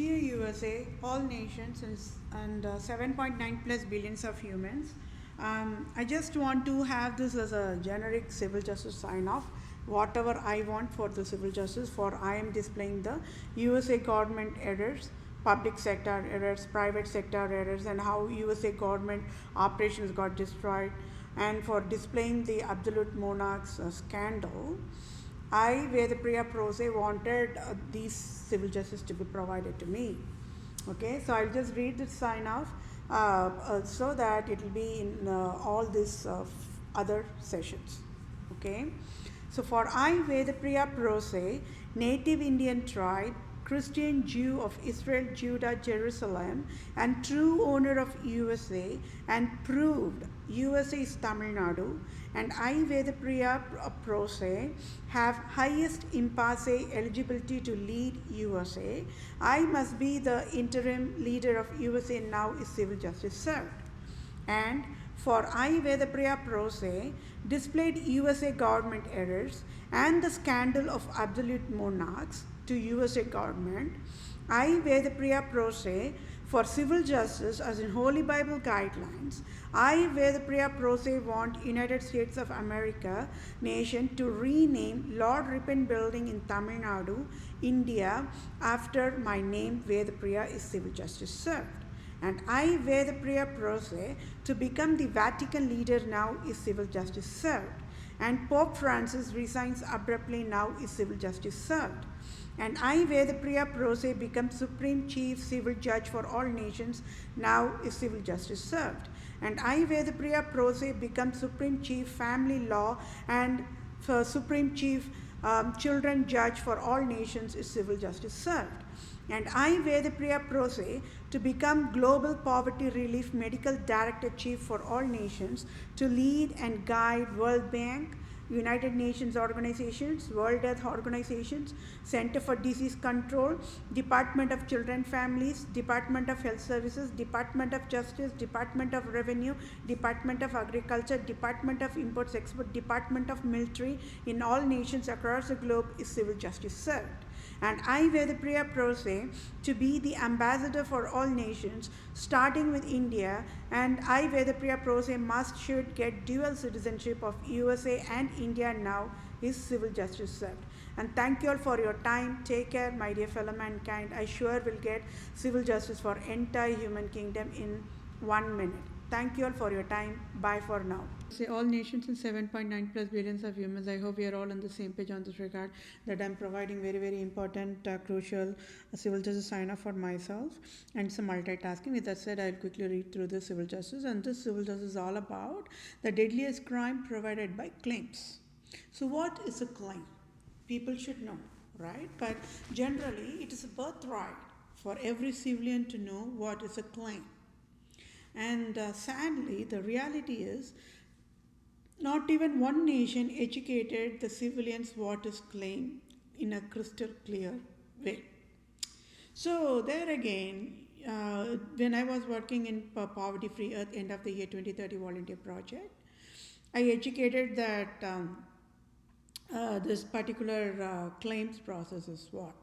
Dear USA, all nations and 7.9 plus billions of humans, I just want to have this as a generic civil justice sign off. Whatever I want for the civil justice, for I am displaying the USA government errors, public sector errors, private sector errors, and how USA government operations got destroyed, and for displaying the Absolute-Monarchs scandal. I, Vethapriya PROSE, wanted these civil justice to be provided to me. Okay, so I'll just read this sign off so that it will be in all these other sessions. Okay, so for I, Vethapriya PROSE, native Indian tribe, Christian Jew of Israel, Judah, Jerusalem, and true owner of USA, and proved USA is Tamil Nadu, and I, Vethapriya PROSE, have highest impasse eligibility to lead USA. I must be the interim leader of USA now is civil justice served. And for I, Vethapriya PROSE, displayed USA government errors and the scandal of Absolute-Monarchs to USA government. I, Vethapriya PROSE, for civil justice as in Holy Bible guidelines. I, Vethapriya PROSE, want United States of America nation to rename Lord Ripon Building in Tamil Nadu, India, after my name Vethapriya is civil justice served. And I, Vethapriya PROSE, to become the Vatican leader now is civil justice served. And Pope Francis resigns abruptly now is civil justice served. And I, Vethapriya PROSE, become Supreme Chief Civil Judge for all nations, now is civil justice served. And I, Vethapriya PROSE, become Supreme Chief Family Law and Supreme Chief Children Judge for all nations is civil justice served. And I, Vethapriya PROSE, to become Global Poverty Relief Medical Director Chief for all nations, to lead and guide World Bank, United Nations organizations, World Health Organizations, Center for Disease Control, Department of Children Families, Department of Health Services, Department of Justice, Department of Revenue, Department of Agriculture, Department of Imports Export, Department of Military in all nations across the globe is civil justice served. And I, Vethapriya PROSE, to be the ambassador for all nations, starting with India, and I, Vethapriya PROSE, should get dual citizenship of USA and India now is civil justice served. And thank you all for your time. Take care, my dear fellow mankind. I sure will get civil justice for entire human kingdom in 1 minute. Thank you all for your time. Bye for now. Say all nations and 7.9 plus billions of humans. I hope we are all on the same page on this regard, that I'm providing very, very important, crucial civil justice sign off for myself and some multitasking. With that said, I'll quickly read through the civil justice. And this civil justice is all about the deadliest crime provided by claims. So what is a claim? People should know, right? But generally, it is a birthright for every civilian to know what is a claim. And sadly, the reality is not even one nation educated the civilians what is claim in a crystal clear way. So there again, when I was working in Poverty Free Earth End of the Year 2030 volunteer project, I educated that this particular claims process is what.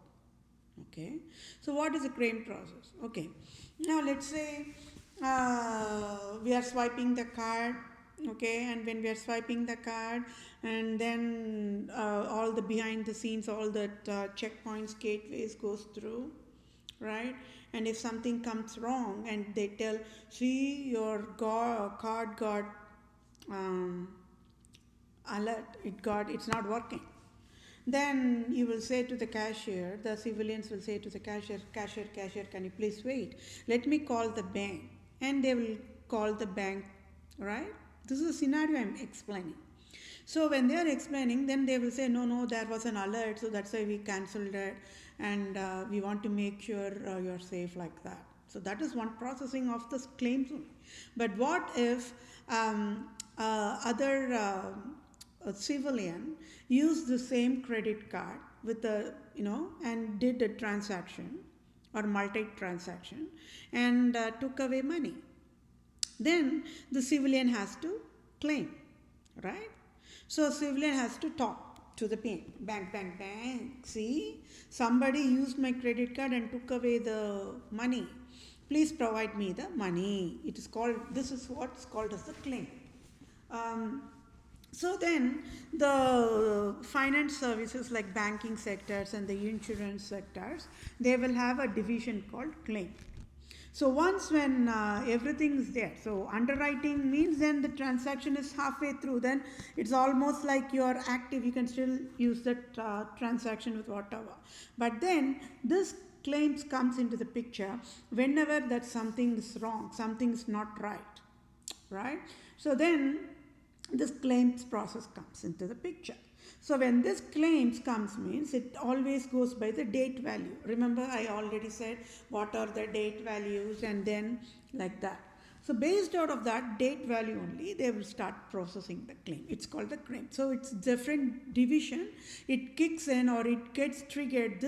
Okay, so what is a claim process? Okay, now let's say we are swiping the card, okay, and when we are swiping the card, and then all the behind the scenes, all that checkpoints, gateways goes through, right? And if something comes wrong and they tell, see, your card got alert, it's not working, then you will say to the cashier, the civilians will say to the cashier, can you please wait? Let me call the bank. And they will call the bank, right? This is a scenario I'm explaining. So when they are explaining, then they will say, no, there was an alert, so that's why we cancelled it, and we want to make sure you're safe, like that. So that is one processing of the claims. But what if other civilian used the same credit card with a, and did a transaction or multi-transaction and took away money? Then the civilian has to claim, right? So civilian has to talk. to the bank. See, somebody used my credit card and took away the money. Please provide me the money. This is what's called as the claim. So then the finance services like banking sectors and the insurance sectors, they will have a division called claim. So once when everything is there, so underwriting means then the transaction is halfway through, then it's almost like you're active, you can still use that transaction with whatever. But then this claims comes into the picture whenever that something is wrong, something is not right? So then this claims process comes into the picture. So when this claims comes means it always goes by the date value. Remember I already said what are the date values and then like that. So based out of that date value only, they will start processing the claim. It's called the claim. So it's different division. It kicks in or it gets triggered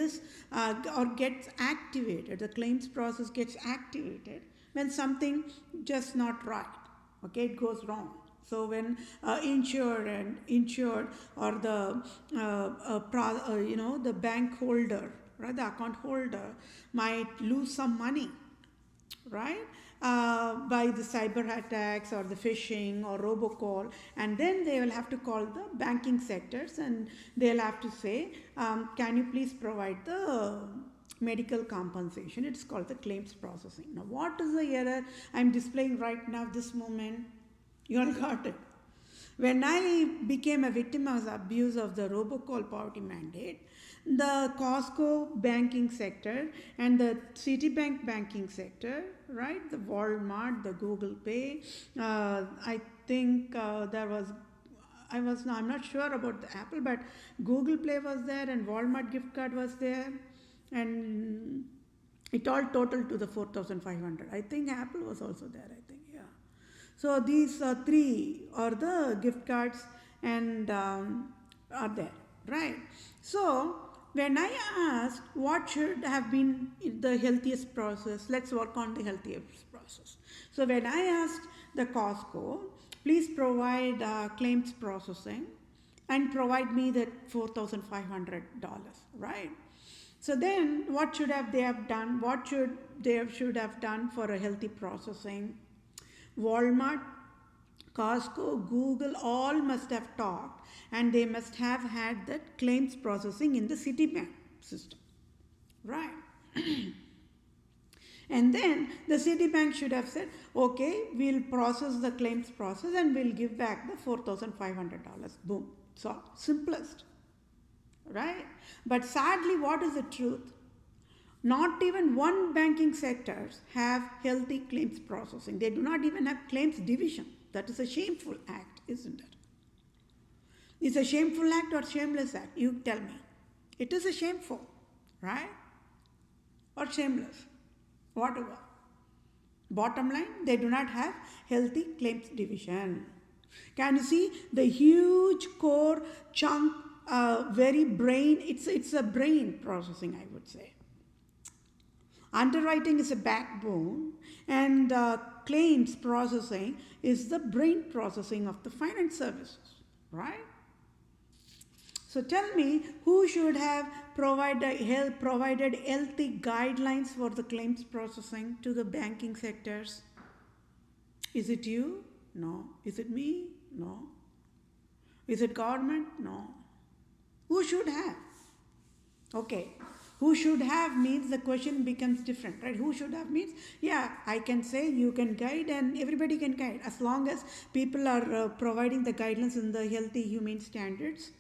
or gets activated. The claims process gets activated when something just not right. Okay, it goes wrong. So when insured or the the bank holder, right, the account holder might lose some money, right, by the cyber attacks or the phishing or robocall, and then they will have to call the banking sectors and they'll have to say, can you please provide the medical compensation? It's called the claims processing. Now, what is the error I'm displaying right now, this moment? You all got it. When I became a victim of abuse of the robocall poverty mandate, the Costco banking sector and the Citibank banking sector, right, the Walmart, the Google Pay, I think I'm not sure about the Apple, but Google Play was there and Walmart gift card was there, and it all totaled to the 4,500. I think Apple was also there, I think, yeah. So these three are the gift cards and are there, right? So when I asked what should have been the healthiest process, let's work on the healthiest process. So when I asked the Costco, please provide claims processing and provide me that $4,500, right? So then what should they have done? What should they have done for a healthy processing? Walmart, Costco, Google, all must have talked and they must have had that claims processing in the Citibank system, right? And then the Citibank should have said, okay, we'll process the claims process and we'll give back the $4,500. Boom. So simplest, right? But sadly, what is the truth? Not even one banking sectors have healthy claims processing. They do not even have claims division. That is a shameful act, isn't it? It's a shameful act or shameless act? You tell me. It is a shameful, right? Or shameless, whatever. Bottom line, they do not have healthy claims division. Can you see the huge core chunk, very brain? It's a brain processing, I would say. Underwriting is a backbone and claims processing is the brain processing of the finance services, right? So tell me, who should have provided healthy guidelines for the claims processing to the banking sectors? Is it you? No. Is it me? No. Is it government? No. Who should have? Okay. Who should have means the question becomes different, right? Who should have means, yeah, I can say you can guide and everybody can guide. As long as people are providing the guidelines in the healthy, humane standards,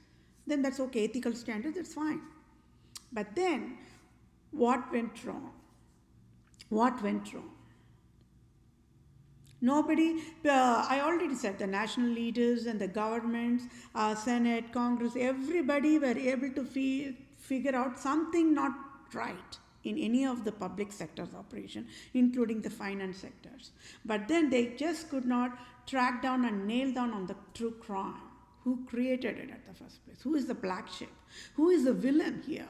then that's okay. Ethical standards, that's fine. But then, what went wrong? What went wrong? Nobody, I already said the national leaders and the governments, Senate, Congress, everybody were able to figure out something not right in any of the public sector's operation, including the finance sectors. But then they just could not track down and nail down on the true crime. Who created it at the first place? Who is the black sheep? Who is the villain here?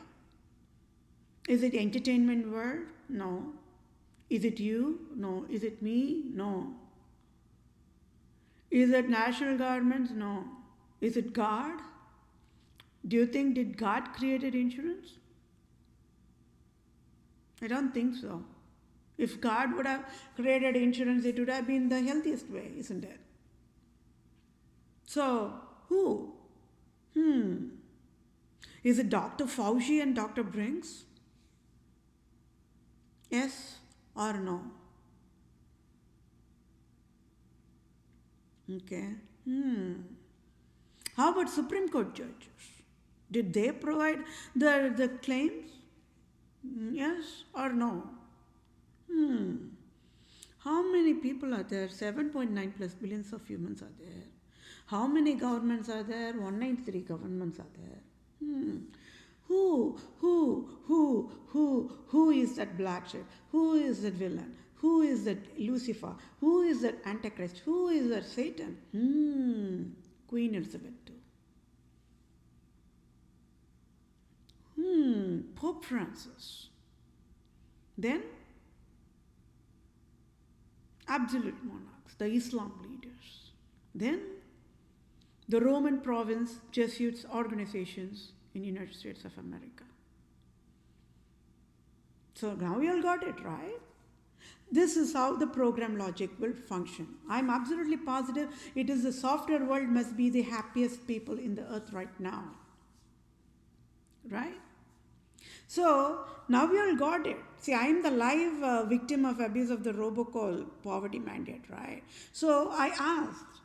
Is it entertainment world? No. Is it you? No. Is it me? No. Is it national governments? No. Is it God? Do you think did God created insurance? I don't think so. If God would have created insurance, it would have been the healthiest way, isn't it? So, who? Is it Dr. Fauci and Dr. Brinks? Yes or no? Okay. How about Supreme Court judges? Did they provide the claims? Yes or no? How many people are there? 7.9 plus billions of humans are there. How many governments are there? 193 governments are there. Who is that black sheep? Who is that villain? Who is that Lucifer? Who is that Antichrist? Who is that Satan? Queen Elizabeth II. Pope Francis. Then Absolute-Monarchs, the Islam leaders. Then the Roman province Jesuits organizations in United States of America. So now we all got it, right? This is how the program logic will function. I'm absolutely positive it is the software world must be the happiest people in the earth right now. Right? So now we all got it. See, I am the live victim of abuse of the robocall poverty mandate, right? So I asked,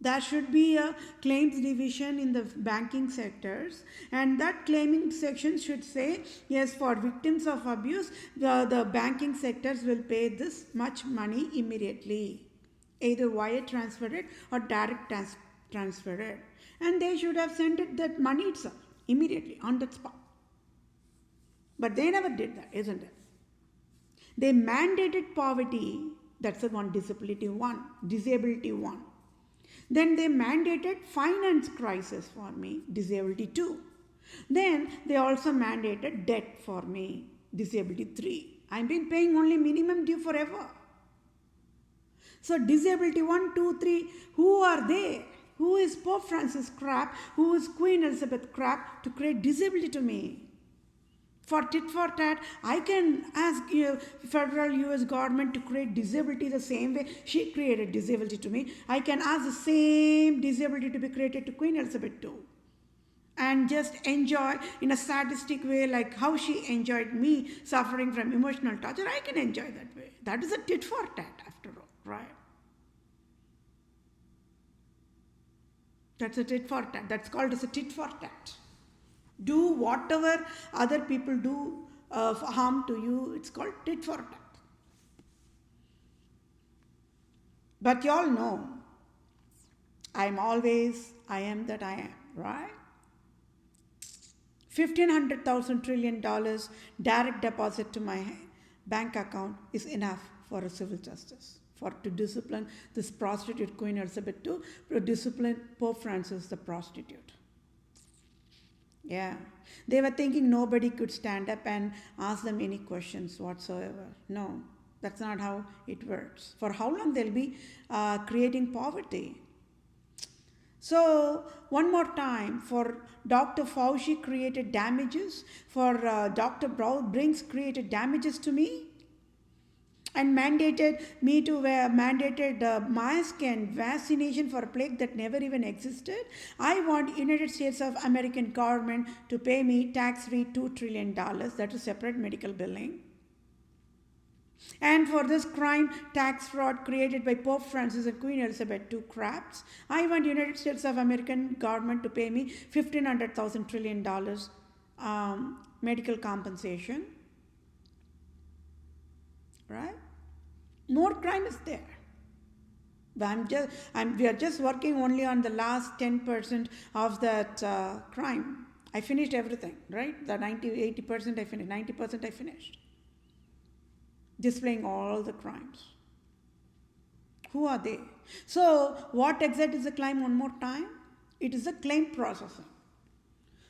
there should be a claims division in the banking sectors, and that claiming section should say, yes, for victims of abuse, the banking sectors will pay this much money immediately, either wire transfer it or direct transfer it. And they should have sent it that money itself immediately on the spot. But they never did that, isn't it? They mandated poverty, that's the one, disability one. Then they mandated finance crisis for me, disability 2. Then they also mandated debt for me, disability 3. I've been paying only minimum due forever. So disability 1, 2, 3, who are they? Who is Pope Francis crap? Who is Queen Elizabeth crap to create disability to me? For tit for tat, I can ask federal US government to create disability the same way she created disability to me. I can ask the same disability to be created to Queen Elizabeth II. And just enjoy in a sadistic way like how she enjoyed me suffering from emotional torture. I can enjoy that way. That is a tit for tat after all, right? That's a tit for tat. That's called as a tit for tat. Do whatever other people do harm to you, it's called tit for tat. But you all know, I am that I am, right? $1,500,000 trillion direct deposit to my bank account is enough for a civil justice, to discipline this prostitute Queen Elizabeth II, to discipline Pope Francis the prostitute. Yeah, they were thinking nobody could stand up and ask them any questions whatsoever. No, that's not how it works. For how long they'll be creating poverty? So one more time, for Dr. Fauci created damages, for Dr. Brinks created damages to me, and mandated me to mandated mask and vaccination for a plague that never even existed. I want United States of American government to pay me tax-free $2 trillion. That is separate medical billing. And for this crime, tax fraud created by Pope Francis and Queen Elizabeth II craps, I want United States of American government to pay me $1,500,000 trillion medical compensation. Right? More crime is there. We are just working only on the last 10% of that crime. I finished everything, right? The 80% I finished, 90% I finished. Displaying all the crimes. Who are they? So, what exactly is the claim one more time? It is a claim processing.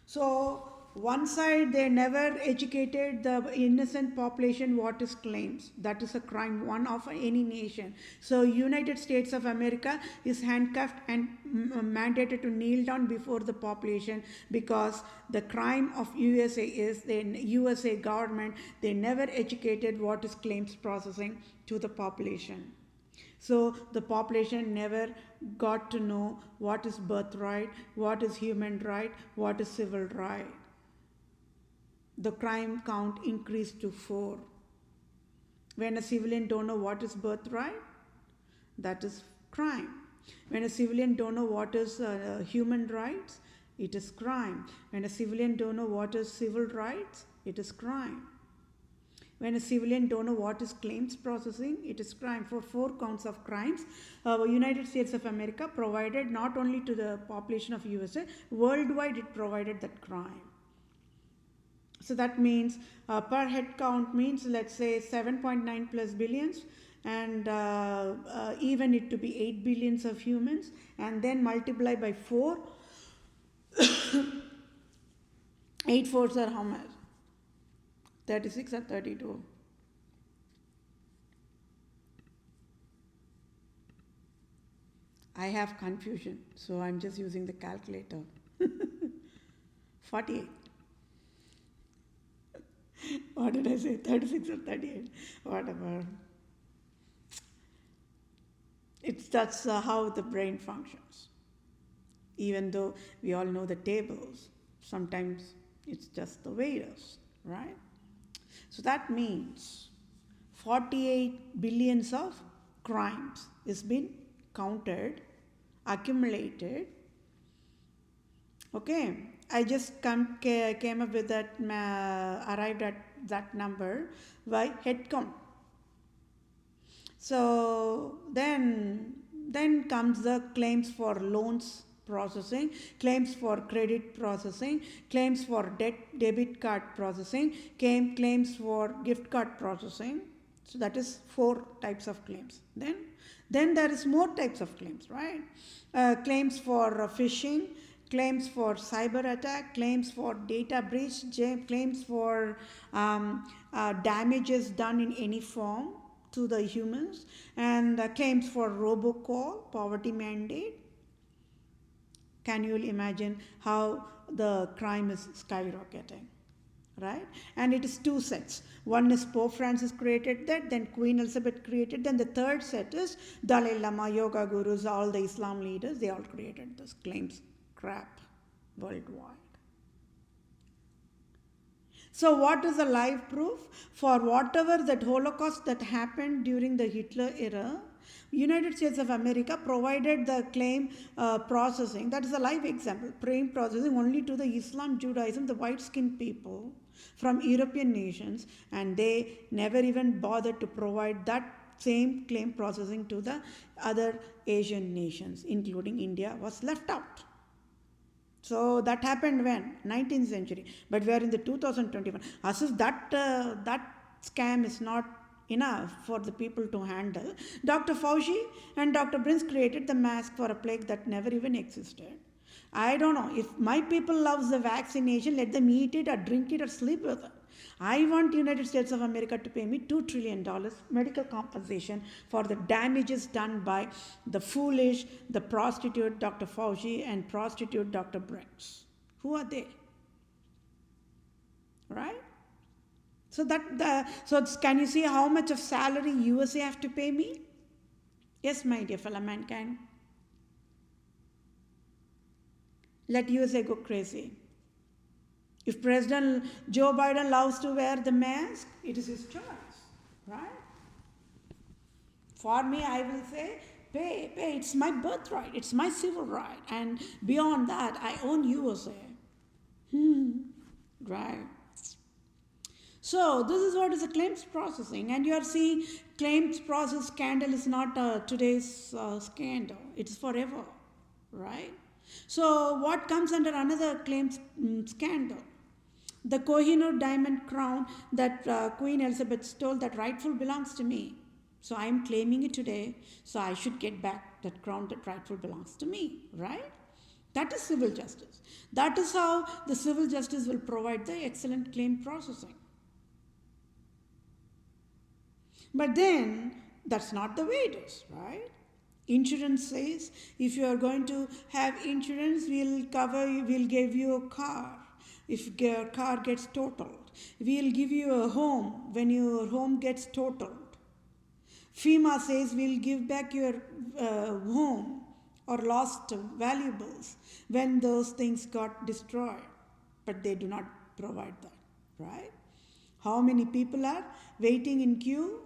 So, one side they never educated the innocent population what is claims. That is a crime, one of any nation. So United States of America is handcuffed and mandated to kneel down before the population, because the crime of USA is the USA government, they never educated what is claims processing to the population. So the population never got to know what is birthright, what is human right, what is civil right. The crime count increased to 4. When a civilian don't know what is birthright, that is crime. When a civilian don't know what is human rights, it is crime. When a civilian don't know what is civil rights, it is crime. When a civilian don't know what is claims processing, it is crime. For 4 counts of crimes, United States of America provided not only to the population of USA, worldwide it provided that crime. So that means per head count means, let's say 7.9 plus billions, and even it to be 8 billions of humans, and then multiply by 4. 8 fours are how much? 36 or 32? I have confusion, so I'm just using the calculator. 48. What did I say? 36 or 38? Whatever. That's how the brain functions. Even though we all know the tables, sometimes it's just the way it is, right? So that means 48 billions of crimes is been counted, accumulated. Okay, I just came up with that, arrived at that number by head count. So then comes the claims for loans processing, claims for credit processing, claims for debit card processing, claims for gift card processing. So that is 4 types of claims. Then there is more types of claims, right? Claims for phishing, claims for cyber attack, claims for data breach, claims for damages done in any form to the humans, and claims for robocall, poverty mandate. Can you imagine how the crime is skyrocketing, right? And it is 2 sets. One is Pope Francis created that, then Queen Elizabeth created, then the third set is Dalai Lama, yoga gurus, all the Islam leaders, they all created this claims crap worldwide. So what is the live proof? For whatever that Holocaust that happened during the Hitler era, United States of America provided the claim processing. That is a live example. Claim processing only to the Islam, Judaism, the white-skinned people from European nations, and they never even bothered to provide that same claim processing to the other Asian nations, including India was left out. So that happened when? 19th century. But we are in the 2021. As if that scam is not enough for the people to handle. Dr. Fauci and Dr. Prince created the mask for a plague that never even existed. I don't know. If my people loves the vaccination, let them eat it or drink it or sleep with it. I want United States of America to pay me $2 trillion medical compensation for the damages done by the foolish, the prostitute Dr. Fauci and prostitute Dr. Prince. Who are they? Right? So can you see how much of salary USA have to pay me? Yes, my dear fellow mankind. Let USA go crazy. If President Joe Biden loves to wear the mask, it is his choice, right? For me, I will say, pay, it's my birthright, it's my civil right, and beyond that, I own USA. Right. So this is what is a claims processing, and you are seeing claims process scandal is not today's scandal, it's forever, right? So what comes under another claims scandal? The Kohinoor diamond crown that Queen Elizabeth stole, that rightful belongs to me. So I am claiming it today, so I should get back that crown that rightful belongs to me, right? That is civil justice. That is how the civil justice will provide the excellent claim processing. But then, that's not the way it is, right? Insurance says, if you are going to have insurance, we'll give you a car if your car gets totaled. We'll give you a home when your home gets totaled. FEMA says we'll give back your home or lost valuables when those things got destroyed. But they do not provide that, right? How many people are waiting in queue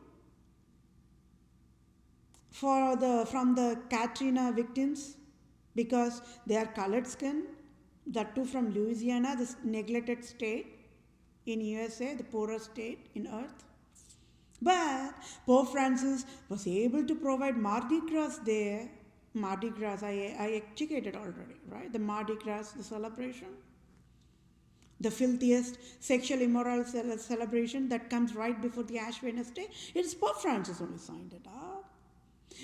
from the Katrina victims because they are colored skin, that too from Louisiana, this neglected state in USA, the poorest state in earth. But Pope Francis was able to provide Mardi Gras there. Mardi Gras, I educated already, right? The Mardi Gras, the celebration. The filthiest sexual immoral celebration that comes right before the Ash Wednesday. It's Pope Francis only signed it up.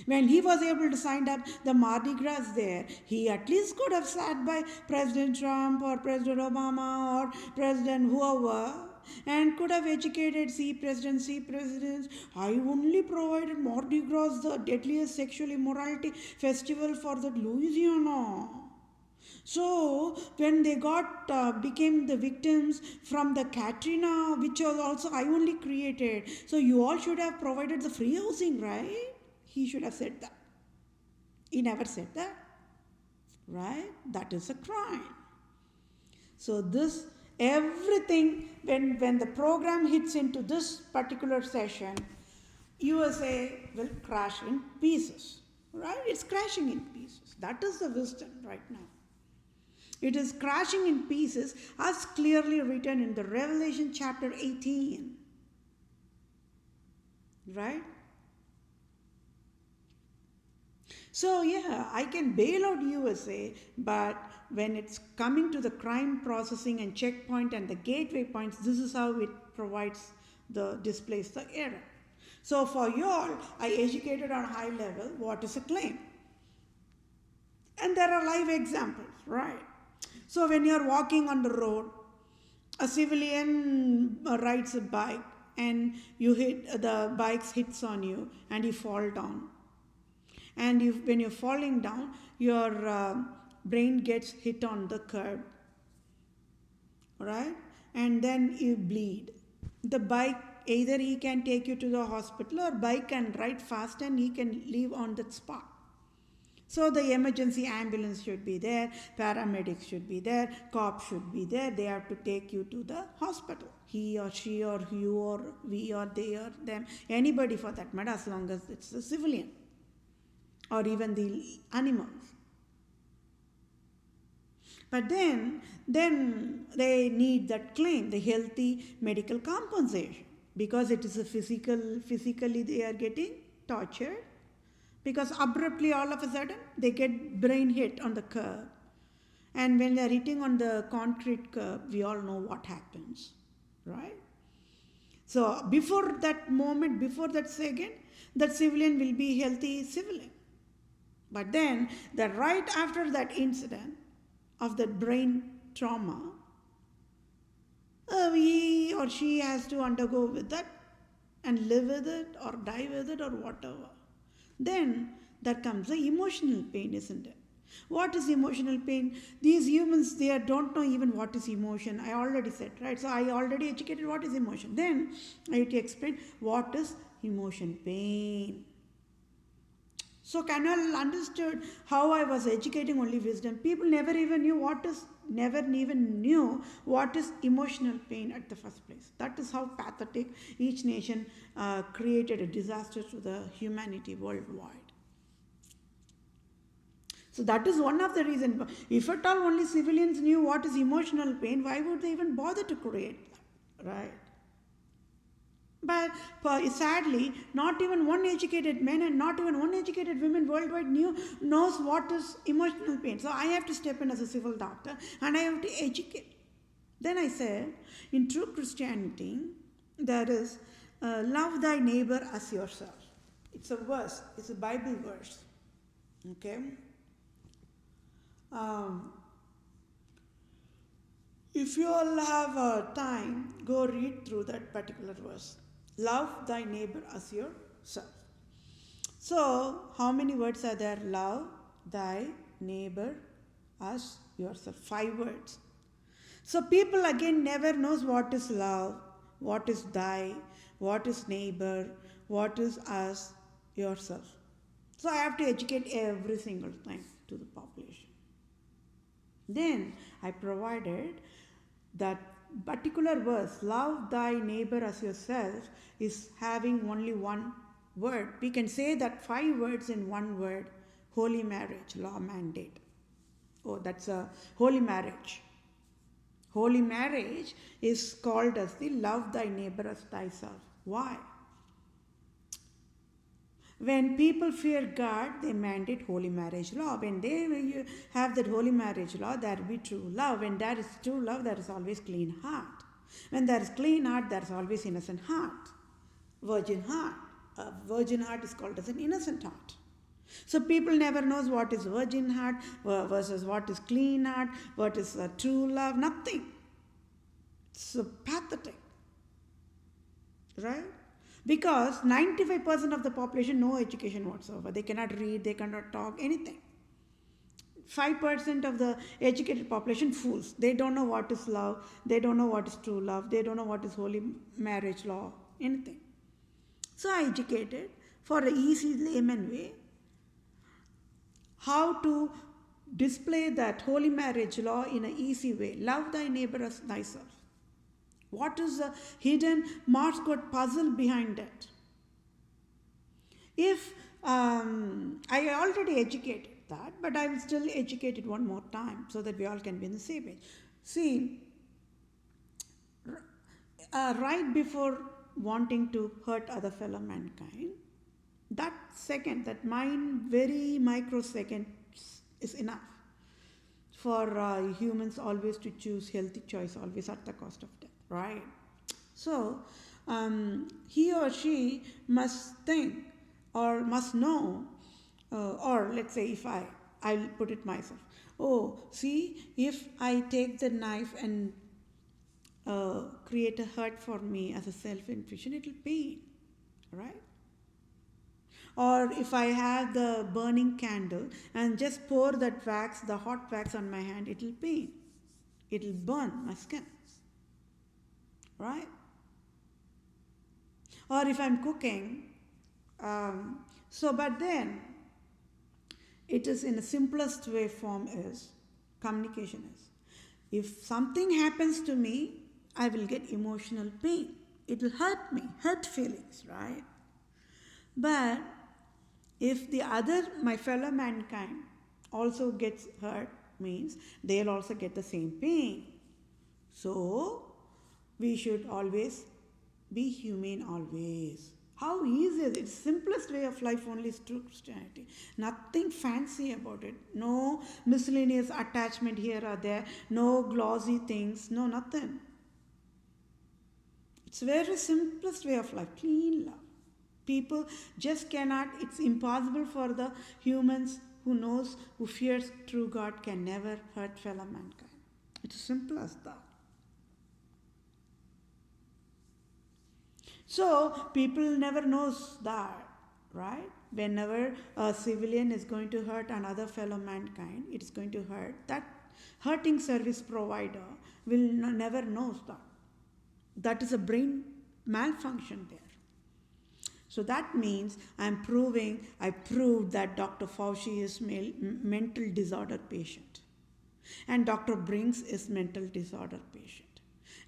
When he was able to sign up the Mardi Gras there, he at least could have sat by President Trump or President Obama or President whoever and could have educated, see presidents. I only provided Mardi Gras, the deadliest sexual immorality festival for the Louisiana. So when they became the victims from the Katrina, which was also I only created, so you all should have provided the free housing, right? He should have said that. He never said that, right? That is a crime. So this, everything, when the program hits into this particular session, USA will crash in pieces, right? It's crashing in pieces. That is the wisdom right now. It is crashing in pieces as clearly written in the Revelation chapter 18, right? So yeah, I can bail out USA, but when it's coming to the crime processing and checkpoint and the gateway points, this is how it displays the error. So for you all, I educated on high level what is a claim. And there are live examples, right? So when you're walking on the road, a civilian rides a bike and the bike hits on you and you fall down. And when you're falling down, your brain gets hit on the curb, right? And then you bleed. The bike, either he can take you to the hospital or bike can ride fast and he can leave on that spot. So the emergency ambulance should be there, paramedics should be there, cops should be there. They have to take you to the hospital. He or she or you or we or they or them, anybody for that matter, as long as it's a civilian. Or even the animals. But then they need that claim, the healthy medical compensation, because it is physically they are getting tortured, because abruptly all of a sudden they get brain hit on the curb. And when they are hitting on the concrete curb, we all know what happens, right? So before that moment, before that second, that civilian will be healthy civilian. But then, right after that incident of that brain trauma, he or she has to undergo with that and live with it or die with it or whatever. Then there comes the emotional pain, isn't it? What is emotional pain? These humans, they don't know even what is emotion. I already said, right? So I already educated what is emotion. Then I have to explain what is emotion pain. So Canal understood how I was educating only wisdom. People never even knew what is emotional pain at the first place. That is how pathetic each nation created a disaster to the humanity worldwide. So that is one of the reasons. If at all only civilians knew what is emotional pain, why would they even bother to create that, right? But sadly, not even one educated man and not even one educated woman worldwide knows what is emotional pain. So I have to step in as a civil doctor and I have to educate. Then I said, in true Christianity, there is love thy neighbor as yourself. It's a verse. It's a Bible verse. Okay? Um, if you all have time, go read through that particular verse. Love thy neighbor as yourself. So, how many words are there? Love thy neighbor as yourself. 5 words. So people again never knows what is love, what is thy, what is neighbor, what is as yourself. So I have to educate every single thing to the population. Then I provided that particular verse, love thy neighbor as yourself, is having only one word. We can say that 5 words in one word, holy marriage, law mandate. Oh, that's a holy marriage. Holy marriage is called as the love thy neighbor as thyself. Why? When people fear God, they mandate holy marriage law. When they have that holy marriage law, there will be true love. When there is true love, there is always clean heart. When there is clean heart, there is always innocent heart. Virgin heart. A virgin heart is called as an innocent heart. So people never knows what is virgin heart versus what is clean heart, what is true love, nothing. It's so pathetic. Right? Because 95% of the population no education whatsoever. They cannot read, they cannot talk, anything. 5% of the educated population fools. They don't know what is love, they don't know what is true love, they don't know what is holy marriage law, anything. So I educated for an easy layman way how to display that holy marriage law in an easy way. Love thy neighbor as thyself. What is the hidden Morse code puzzle behind it? If I already educated that, but I will still educate it one more time so that we all can be in the same page. See, right before wanting to hurt other fellow mankind, that second, that very microsecond is enough for humans always to choose healthy choice, always at the cost of death, right? So he or she must think or must know, or let's say if I'll put it myself. Oh, see, if I take the knife and create a hurt for me as a self-infliction, it will pain, right? Or if I have the burning candle and just pour that wax, the hot wax on my hand, it will pain. It will burn my skin. Right? Or if I'm cooking, but then it is in the simplest way form is, communication is. If something happens to me, I will get emotional pain. It will hurt me, hurt feelings, right? But if the other, my fellow mankind, also gets hurt, means they'll also get the same pain. So, we should always be humane always. How easy is it? It's simplest way of life only is true Christianity. Nothing fancy about it. No miscellaneous attachment here or there. No glossy things. No, nothing. It's very simplest way of life. Clean love. People just cannot, it's impossible for the humans who fears true God can never hurt fellow mankind. It's simple as that. So people never knows that, right? Whenever a civilian is going to hurt another fellow mankind, it is going to hurt. That hurting service provider will never knows that. That is a brain malfunction there. So that means I proved that Dr. Fauci is mental disorder patient. And Dr. Brinks is mental disorder patient.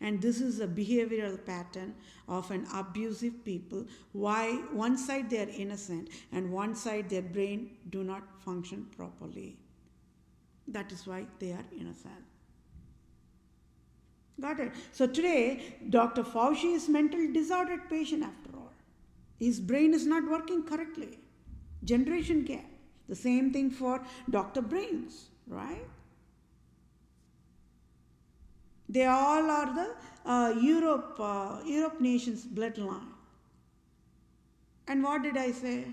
And this is a behavioral pattern of an abusive people. Why one side they are innocent and one side their brain do not function properly. That is why they are innocent. Got it? So today, Dr. Fauci is mental disordered patient after all. His brain is not working correctly. Generation gap. The same thing for Dr. Brains, right? They all are the Europe nations bloodline. And what did I say?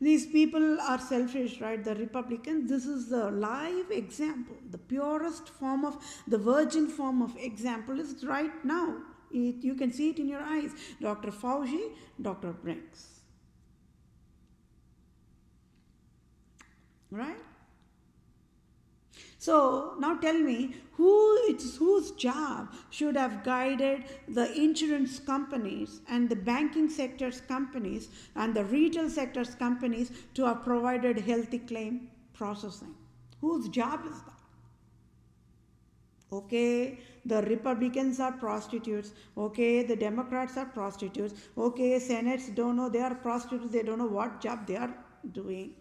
These people are selfish, right? The Republicans, this is the live example. The purest form of, the virgin form of example is right now. You can see it in your eyes. Dr. Fauci, Dr. Brinks. Right? So now tell me, whose job should have guided the insurance companies and the banking sector's companies and the retail sector's companies to have provided healthy claim processing? Whose job is that? Okay, the Republicans are prostitutes. Okay, the Democrats are prostitutes. Okay, Senates don't know, they are prostitutes, they don't know what job they are doing.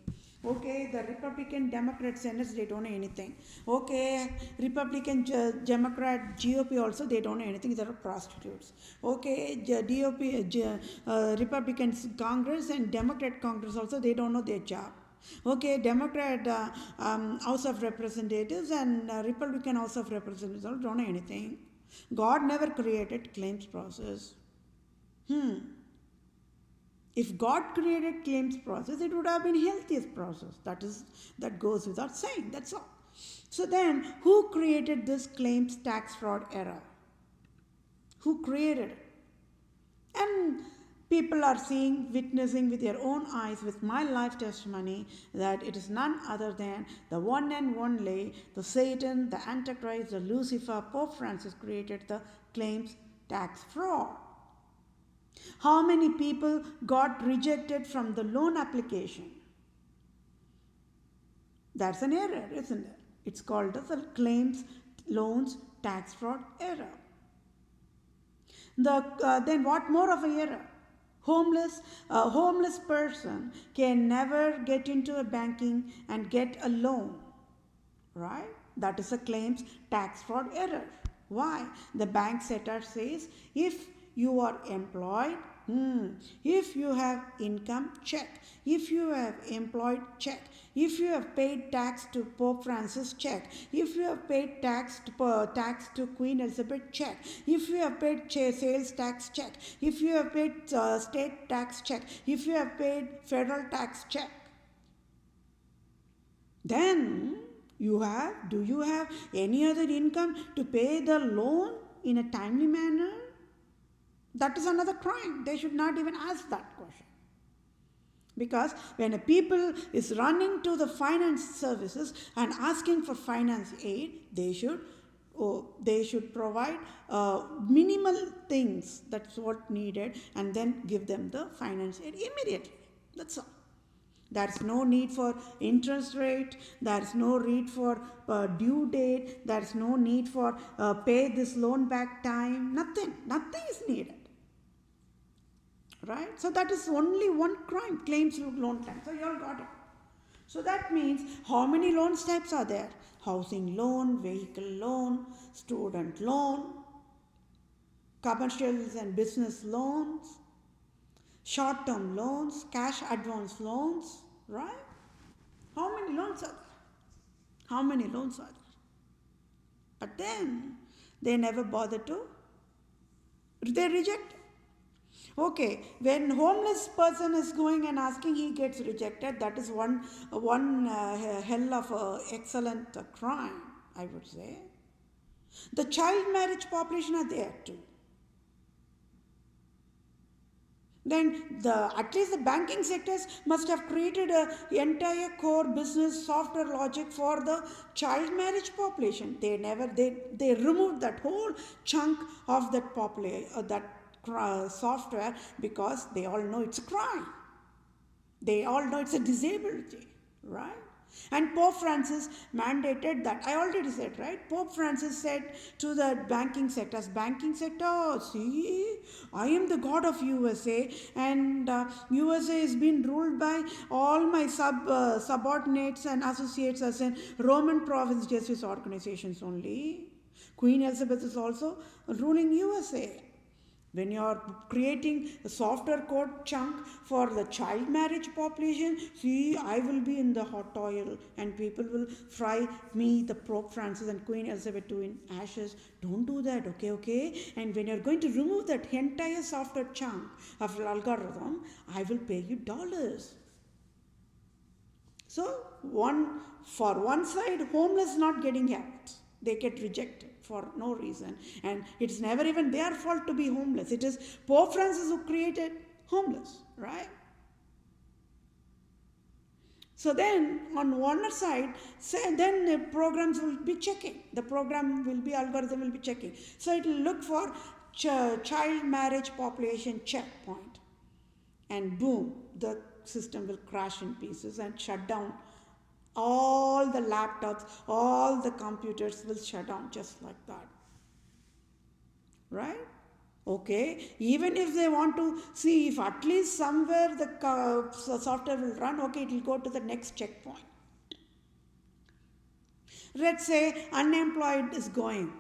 Okay, the Republican, Democrat Senates, they don't know anything. Okay, Republican, Democrat, GOP also, they don't know anything, they are prostitutes. Okay, Republicans Congress and Democrat Congress also, they don't know their job. Okay, Democrat House of Representatives and Republican House of Representatives also don't know anything. God never created claims process. If God created claims process, it would have been healthiest process. That goes without saying. That's all. So then, who created this claims tax fraud era? Who created it? And people are seeing, witnessing with their own eyes, with my life testimony, that it is none other than the one and only, the Satan, the Antichrist, the Lucifer, Pope Francis created the claims tax fraud. How many people got rejected from the loan application? That's an error, isn't it? It's called the claims loans tax fraud error. Then what more of an error? A homeless person can never get into a banking and get a loan, right? That is a claims tax fraud error. Why? The bank setter says, if you are employed, if you have income, check. If you have employed, check. If you have paid tax to Pope Francis, check. If you have paid tax to Queen Elizabeth, check. If you have paid sales tax, check. If you have paid state tax, check. If you have paid federal tax, check. Then do you have any other income to pay the loan in a timely manner? That is another crime. They should not even ask that question. Because when a people is running to the finance services and asking for finance aid, they should provide minimal things, that's what needed, and then give them the finance aid immediately. That's all. There's no need for interest rate, there's no need for due date, there's no need for pay this loan back time, nothing is needed. Right? So that is only one crime, claims loan tax. So you all got it. So that means how many loans types are there? Housing loan, vehicle loan, student loan, commercials and business loans, short-term loans, cash advance loans, right? How many loans are there? How many loans are there? But then they never bother to, they reject it. Okay, when homeless person is going and asking, he gets rejected. That is one hell of excellent crime, I would say. The child marriage population are there too. Then at least the banking sectors must have created an entire core business software logic for the child marriage population. They removed that whole chunk of that software because they all know it's a crime. They all know it's a disability, right? And Pope Francis mandated that. I already said, right? Pope Francis said to the banking sector, see, I am the God of USA, and USA is being ruled by all my subordinates and associates as in Roman province justice organizations only. Queen Elizabeth is also ruling USA. When you are creating a software code chunk for the child marriage population, see, I will be in the hot oil and people will fry me, the Pope Francis and Queen Elizabeth II in ashes. Don't do that, okay? And when you're going to remove that entire software chunk of algorithm, I will pay you dollars. So for one side, homeless not getting help. They get rejected for no reason. And it's never even their fault to be homeless. It is Pope Francis who created homeless, right? So then on one side, then the programs will be checking. The program will be, algorithm will be checking. So it will look for child marriage population checkpoint. And boom, the system will crash in pieces and shut down. All the laptops, all the computers will shut down just like that. Right? Okay, even if they want to see if at least somewhere the software will run, okay, it will go to the next checkpoint. Let's say unemployed is going.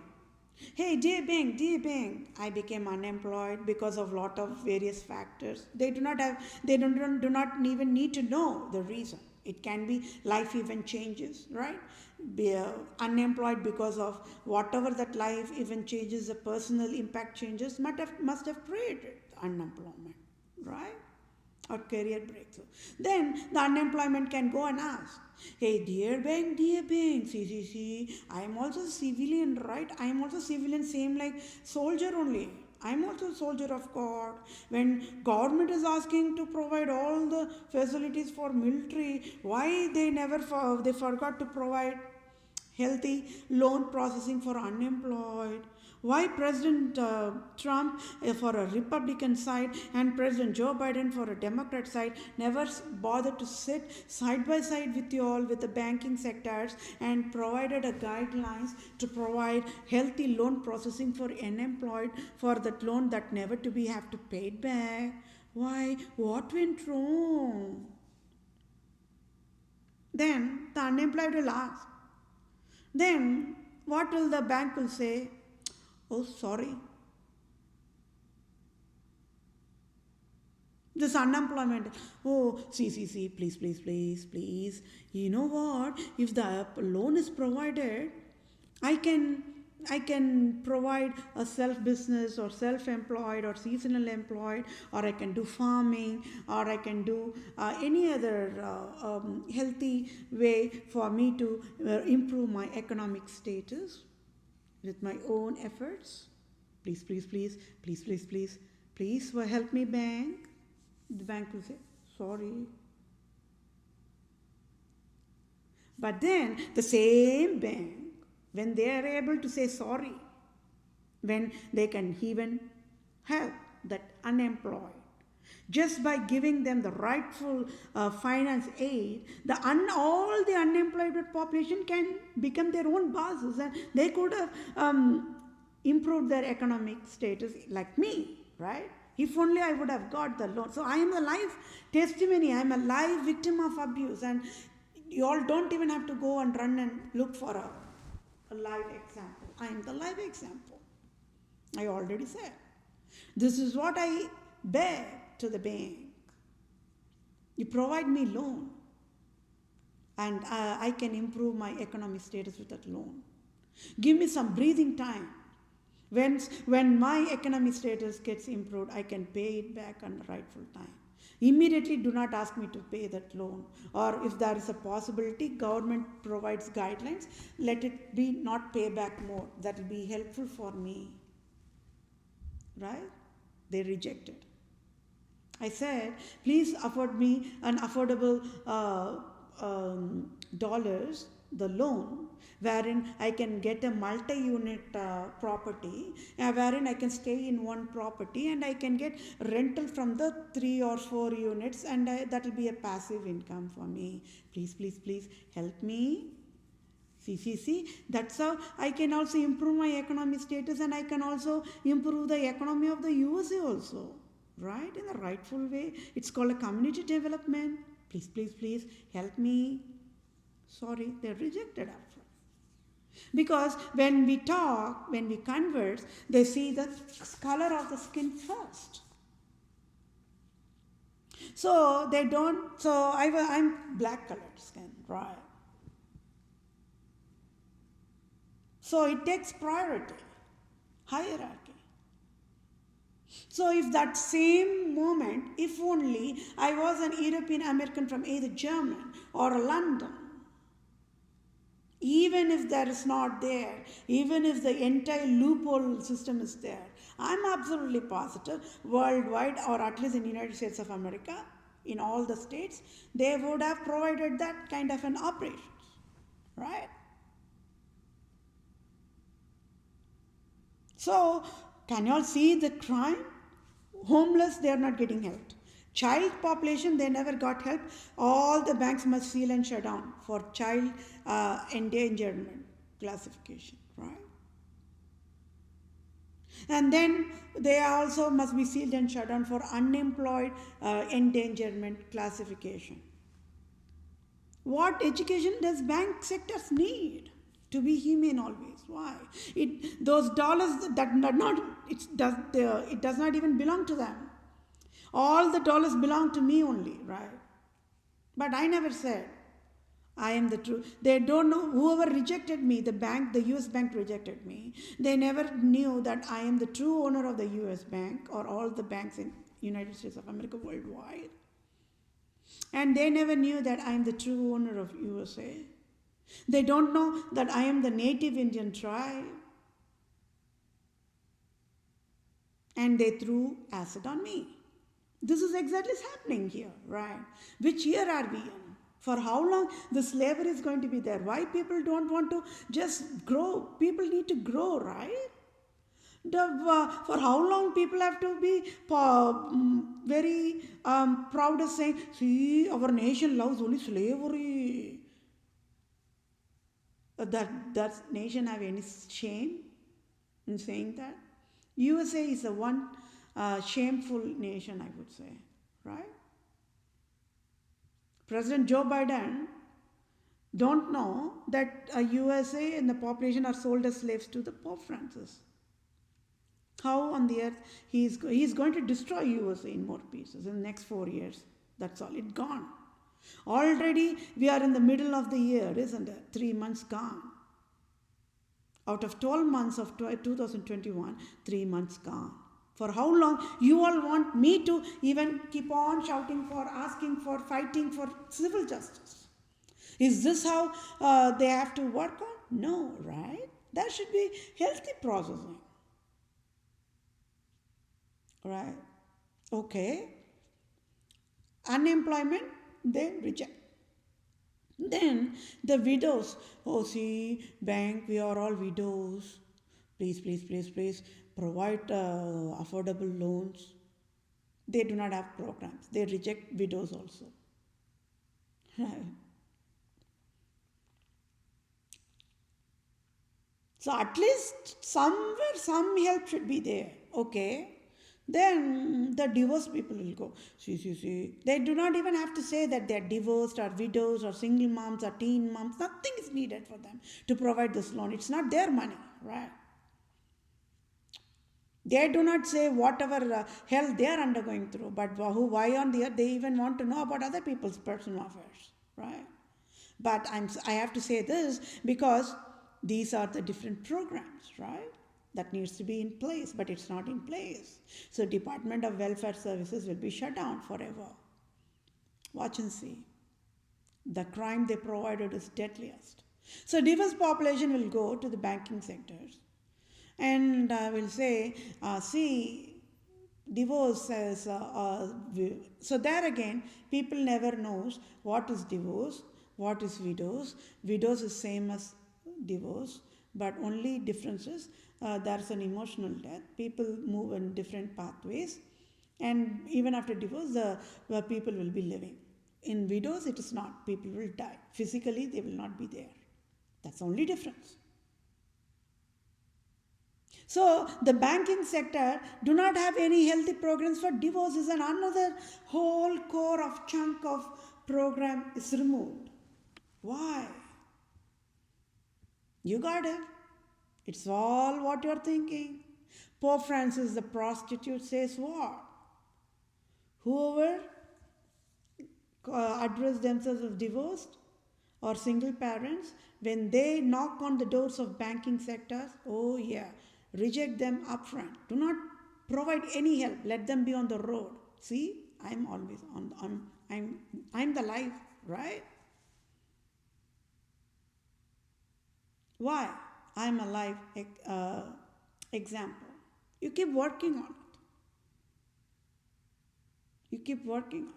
Hey, dear Bing, I became unemployed because of lot of various factors. They do not even need to know the reason. It can be life event changes, right? Be unemployed because of whatever that life event changes, the personal impact changes must have created unemployment, right? Or career breakthrough. Then the unemployment can go and ask, hey, dear Bing, see, I am also civilian, right? I am also civilian, same like soldier only. I am also a soldier of God. When government is asking to provide all the facilities for military, why they forgot to provide healthy loan processing for unemployed? Why President Trump for a Republican side and President Joe Biden for a Democrat side never bothered to sit side by side with you all with the banking sectors and provided a guidelines to provide healthy loan processing for unemployed for that loan that never to be have to pay it back? Why? What went wrong? Then the unemployed will ask. Then what will the bank will say? Oh, sorry. This unemployment. Oh, see, please. You know what? If the loan is provided, I can provide a self-business or self-employed or seasonal employed, or I can do farming, or I can do any other healthy way for me to improve my economic status with my own efforts. Please, help me, bank. The bank will say, sorry. But then the same bank, when they are able to say sorry, when they can even help that unemployed, just by giving them the rightful finance aid, all the unemployed population can become their own bosses, and they could have improved their economic status like me, right? If only I would have got the loan. So I am a live testimony. I am a live victim of abuse, and you all don't even have to go and run and look for a live example. I am the live example. I already said. This is what I beg to the bank. You provide me loan, and I can improve my economic status with that loan. Give me some breathing time. When my economic status gets improved, I can pay it back on the rightful time. Immediately do not ask me to pay that loan. Or if there is a possibility, government provides guidelines, let it be not pay back more. That will be helpful for me. Right? They rejected. I said, please afford me an affordable dollars, the loan, wherein I can get a multi-unit property, wherein I can stay in one property and I can get rental from the 3 or 4 units, and that will be a passive income for me. Please help me. See, that's how I can also improve my economic status, and I can also improve the economy of the USA also, right? In the rightful way. It's called a community development. Please help me. Sorry, they're rejected after. Because when we talk, when we converse, they see the color of the skin first. So they don't, so I'm black colored skin, right? So it takes priority, hierarchy. So if that same moment, if only I was an European American from either Germany or London, even if that is not there, even if the entire loophole system is there, I'm absolutely positive worldwide, or at least in the United States of America, in all the states, they would have provided that kind of an operation, right? So, can you all see the crime? Homeless, they are not getting helped. Child population, they never got help. All the banks must seal and shut down for child endangerment classification, right? And then they also must be sealed and shut down for unemployed endangerment classification. What education does bank sectors need? To be humane always. Why? Those dollars it does not even belong to them. All the dollars belong to me only, right? But I never said I am the true. They don't know. Whoever rejected me, the bank, the US bank rejected me. They never knew that I am the true owner of the US bank or all the banks in United States of America worldwide. And they never knew that I am the true owner of USA. They don't know that I am the native Indian tribe. And they threw acid on me. This is exactly what's happening here, right? Which year are we in? For how long the slavery is going to be there? Why people don't want to just grow? People need to grow, right? For how long people have to be very proud of saying, see, our nation loves only slavery. Does nation have any shame in saying that? USA is the one shameful nation, I would say, right? President Joe Biden don't know that USA and the population are sold as slaves to the Pope Francis. How on the earth he is going to destroy USA in more pieces in the next 4 years. That's all. It's gone. Already we are in the middle of the year, isn't it? 3 months gone. Out of 12 months of 2021, 3 months gone. For how long you all want me to even keep on shouting for, asking for, fighting for civil justice? Is this how they have to work on? No, right? There should be healthy processing. Right? Okay. Unemployment, they reject. Then the widows, oh see, bank, we are all widows. Please, please, please, please provide affordable loans. They do not have programs. They reject widows also. Right. So at least somewhere some help should be there. Okay. Then the divorced people will go, see. They do not even have to say that they are divorced or widows or single moms or teen moms. Nothing is needed for them to provide this loan. It's not their money, right? They do not say whatever hell they are undergoing through, but why on the earth they even want to know about other people's personal affairs, right? But I have to say this because these are the different programs, right? That needs to be in place, but it's not in place. So Department of Welfare Services will be shut down forever. Watch and see. The crime they provided is deadliest. So diverse population will go to the banking sectors and will say, see, divorce as, so there again, people never knows what is divorce, what is widows. Widows is same as divorce, but only difference is there's an emotional death. People move in different pathways, and even after divorce, the people will be living. In widows, it is not. People will die. Physically, they will not be there. That's the only difference. So the banking sector do not have any healthy programs for divorces, and another whole core of chunk of program is removed. Why? You got it. It's all what you're thinking. Pope Francis, the prostitute, says what? Whoever address themselves as divorced or single parents, when they knock on the doors of banking sectors, oh yeah, reject them upfront. Do not provide any help. Let them be on the road. See, I'm always on. I'm the life, right? Why? I'm a live example. You keep working on it. You keep working on it.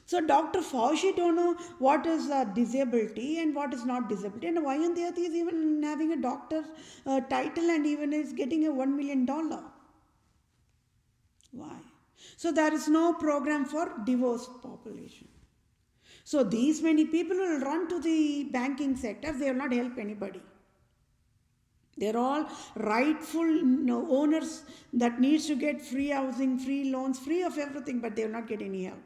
So Dr. Fauci don't know what is disability and what is not disability, and why on the earth he is even having a doctor's title and even is getting a $1 million. Why? So there is no program for divorced population. So these many people will run to the banking sector, they will not help anybody. They're all rightful owners that needs to get free housing, free loans, free of everything, but they will not get any help.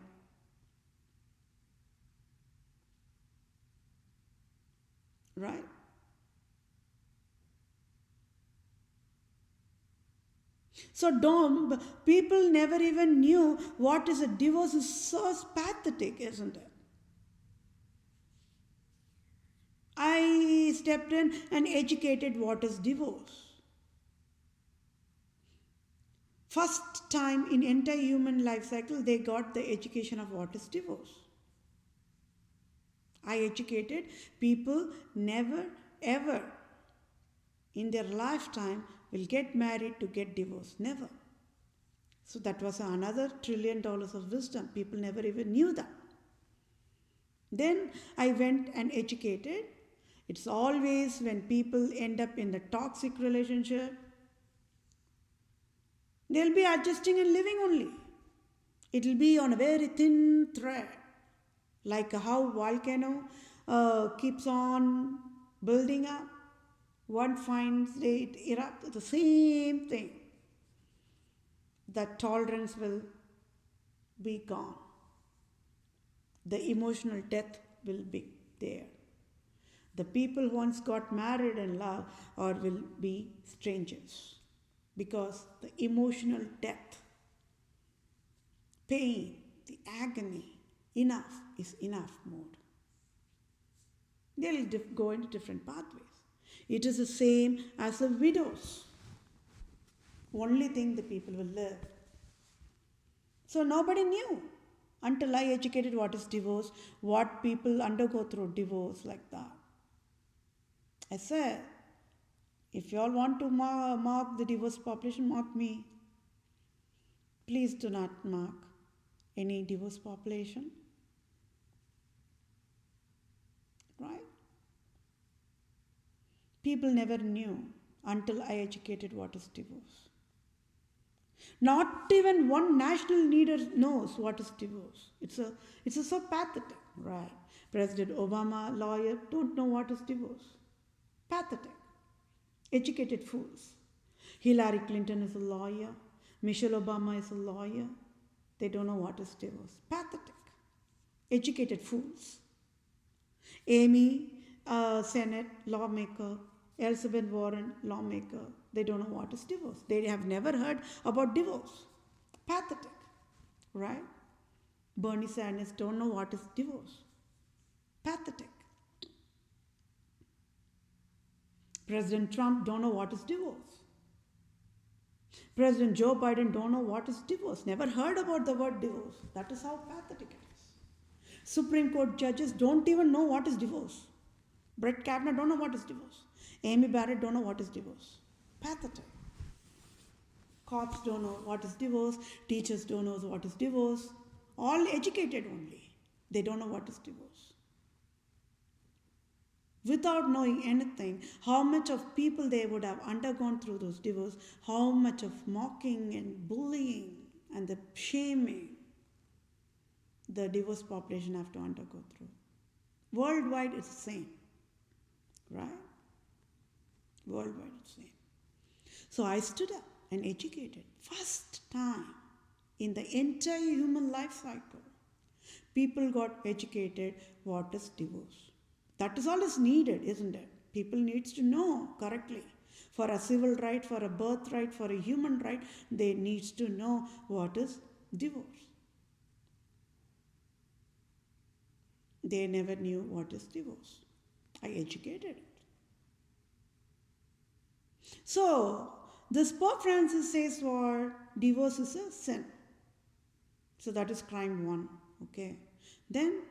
Right? So people never even knew what is a divorce. Is so pathetic, isn't it? I stepped in and educated what is divorce. First time in entire human life cycle, they got the education of what is divorce. I educated people never ever in their lifetime will get married to get divorced. Never. So that was another $1 trillion of wisdom. People never even knew that. Then I went and educated. It's always when people end up in the toxic relationship, they'll be adjusting and living only. It'll be on a very thin thread. Like how volcano keeps on building up. One fine day it erupts. The same thing. The tolerance will be gone. The emotional death will be there. The people once got married and love or will be strangers. Because the emotional death, pain, the agony, enough is enough mode. They'll go into different pathways. It is the same as the widows. Only thing the people will live. So nobody knew until I educated what is divorce, what people undergo through divorce like that. I said, if you all want to mark the divorce population, mark me. Please do not mark any divorce population. Right? People never knew until I educated what is divorce. Not even one national leader knows what is divorce. It's so pathetic, right? President Obama, lawyer, don't know what is divorce. Pathetic. Educated fools. Hillary Clinton is a lawyer. Michelle Obama is a lawyer. They don't know what is divorce. Pathetic. Educated fools. Amy, Senate, lawmaker. Elizabeth Warren, lawmaker. They don't know what is divorce. They have never heard about divorce. Pathetic. Right? Bernie Sanders don't know what is divorce. Pathetic. President Trump don't know what is divorce. President Joe Biden don't know what is divorce. Never heard about the word divorce. That is how pathetic it is. Supreme Court judges don't even know what is divorce. Brett Kavanaugh don't know what is divorce. Amy Barrett don't know what is divorce. Pathetic. Cops don't know what is divorce. Teachers don't know what is divorce. All educated only. They don't know what is divorce. Without knowing anything, how much of people they would have undergone through those divorce, how much of mocking and bullying and the shaming the divorce population have to undergo through. Worldwide it's the same. Right? Worldwide it's the same. So I stood up and educated. First time in the entire human life cycle, people got educated what is divorce. That is all is needed, isn't it? People needs to know correctly. For a civil right, for a birthright, for a human right, they needs to know what is divorce. They never knew what is divorce. I educated it. So, this Pope Francis says what? Divorce is a sin. So that is crime 1. Okay. Then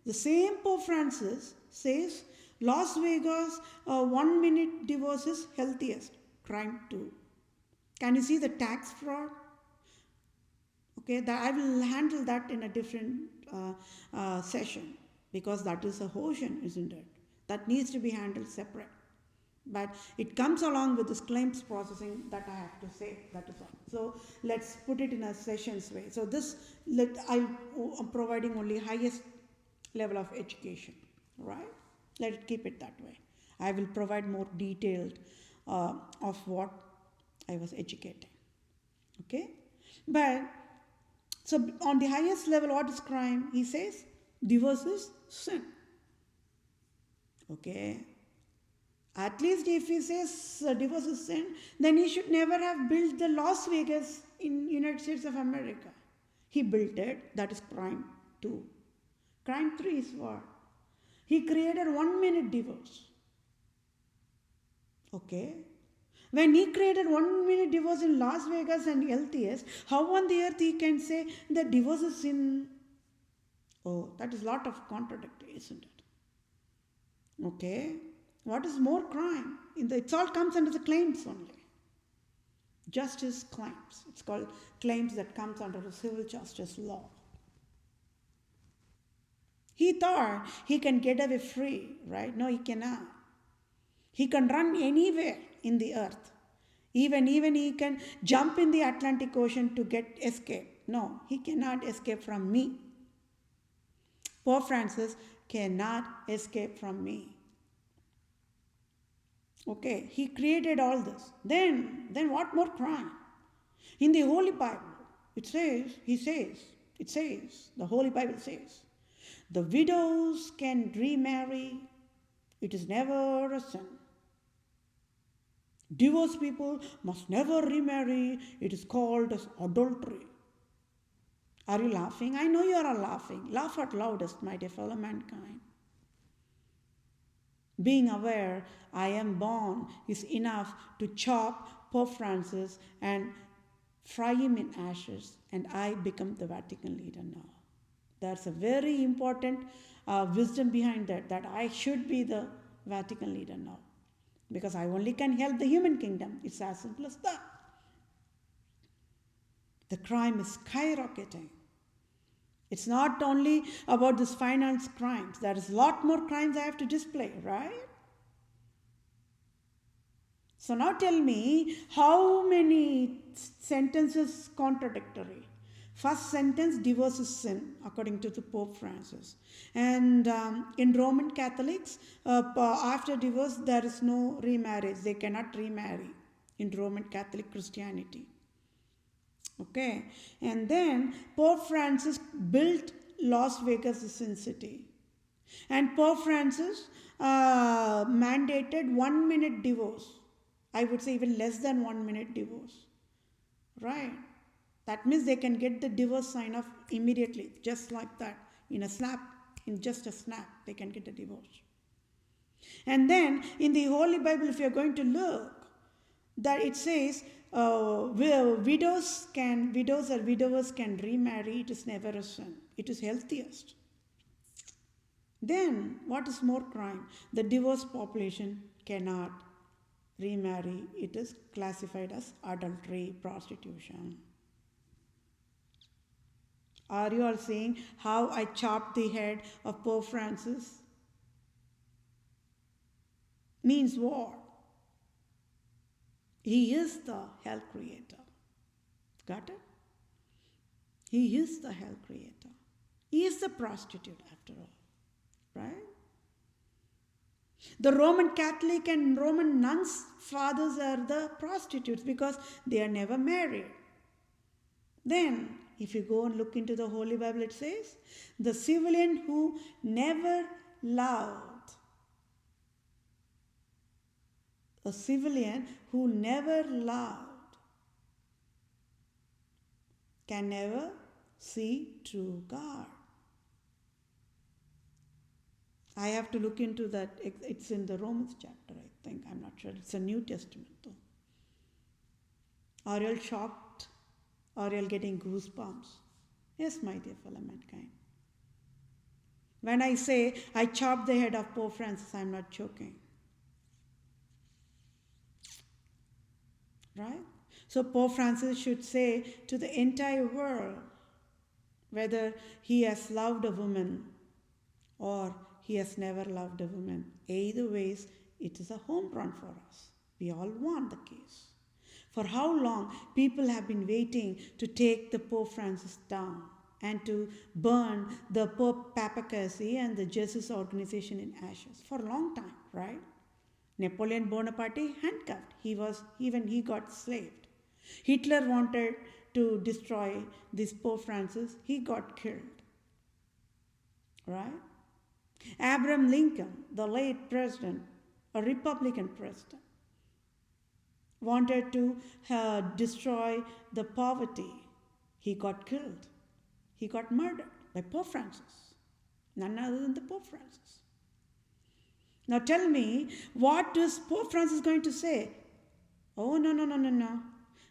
the same Pope Francis says Las Vegas 1 minute divorce is healthiest. Crime 2. Can you see the tax fraud? Okay, that I will handle that in a different session, because that is a ocean, isn't it? That needs to be handled separate. But it comes along with this claims processing that I have to say. That is all. So let's put it in a sessions way. So this, I'm providing only highest level of education, right? Let it keep it that way. I will provide more detailed of what I was educating. Okay? But, so on the highest level, what is crime? He says, divorce is sin. Okay? At least if he says divorce is sin, then he should never have built the Las Vegas in United States of America. He built it. That is crime 2. Crime 3 is what? He created 1 minute divorce. Okay? When he created 1 minute divorce in Las Vegas and LTS, how on the earth he can say that divorce is sin? Oh, that is a lot of contradictory, isn't it? Okay? What is more crime? It all comes under the claims only. Justice claims. It's called claims that comes under the civil justice law. He thought he can get away free, right? No, he cannot. He can run anywhere in the earth. Even he can jump in the Atlantic Ocean to escape. No, he cannot escape from me. Pope Francis cannot escape from me. Okay, he created all this. Then what more crime? In the Holy Bible, the Holy Bible says, the widows can remarry. It is never a sin. Divorced people must never remarry. It is called as adultery. Are you laughing? I know you are laughing. Laugh at loudest, my dear fellow mankind. Being aware I am born is enough to chop Pope Francis and fry him in ashes, and I become the Vatican leader now. That's a very important wisdom behind that I should be the Vatican leader now, because I only can help the human kingdom. It's as simple as that. The crime is skyrocketing. It's not only about these finance crimes. There is a lot more crimes I have to display, right? So now tell me, how many sentences contradictory? First sentence, divorce is sin, according to the Pope Francis. And in Roman Catholics, after divorce, there is no remarriage. They cannot remarry in Roman Catholic Christianity. Okay, and then Pope Francis built Las Vegas as sin city. And Pope Francis mandated 1 minute divorce. I would say even less than 1 minute divorce. Right? That means they can get the divorce sign off immediately, just like that. In just a snap, they can get the divorce. And then in the Holy Bible, if you're going to look, that it says, widows or widowers can remarry. It is never a sin. It is healthiest. Then what is more crime? The divorced population cannot remarry. It is classified as adultery, prostitution. Are you all seeing how I chopped the head of Pope Francis? Means what? He is the hell creator. Got it? He is the hell creator. He is the prostitute after all. Right? The Roman Catholic and Roman nuns' fathers are the prostitutes because they are never married. Then, if you go and look into the Holy Bible, it says, the civilian who never loved, a civilian who never loved can never see true God. I have to look into that. It's in the Romans chapter, I think. I'm not sure. It's a New Testament though. Are you all shocked? Are you all getting goosebumps? Yes, my dear fellow mankind. When I say I chopped the head of Pope Francis, I'm not joking. Right? So Pope Francis should say to the entire world whether he has loved a woman or he has never loved a woman. Either ways, it is a home run for us. We all want the case. For how long people have been waiting to take the Pope Francis down and to burn the Pope Papacy and the Jesus organization in ashes? For a long time, right? Napoleon Bonaparte handcuffed. He got slaved. Hitler wanted to destroy this Pope Francis. He got killed. Right? Abraham Lincoln, the late president, a Republican president, wanted to destroy the poverty. He got killed. He got murdered by Pope Francis. None other than the Pope Francis. Now tell me, what is Pope Francis going to say? Oh, no.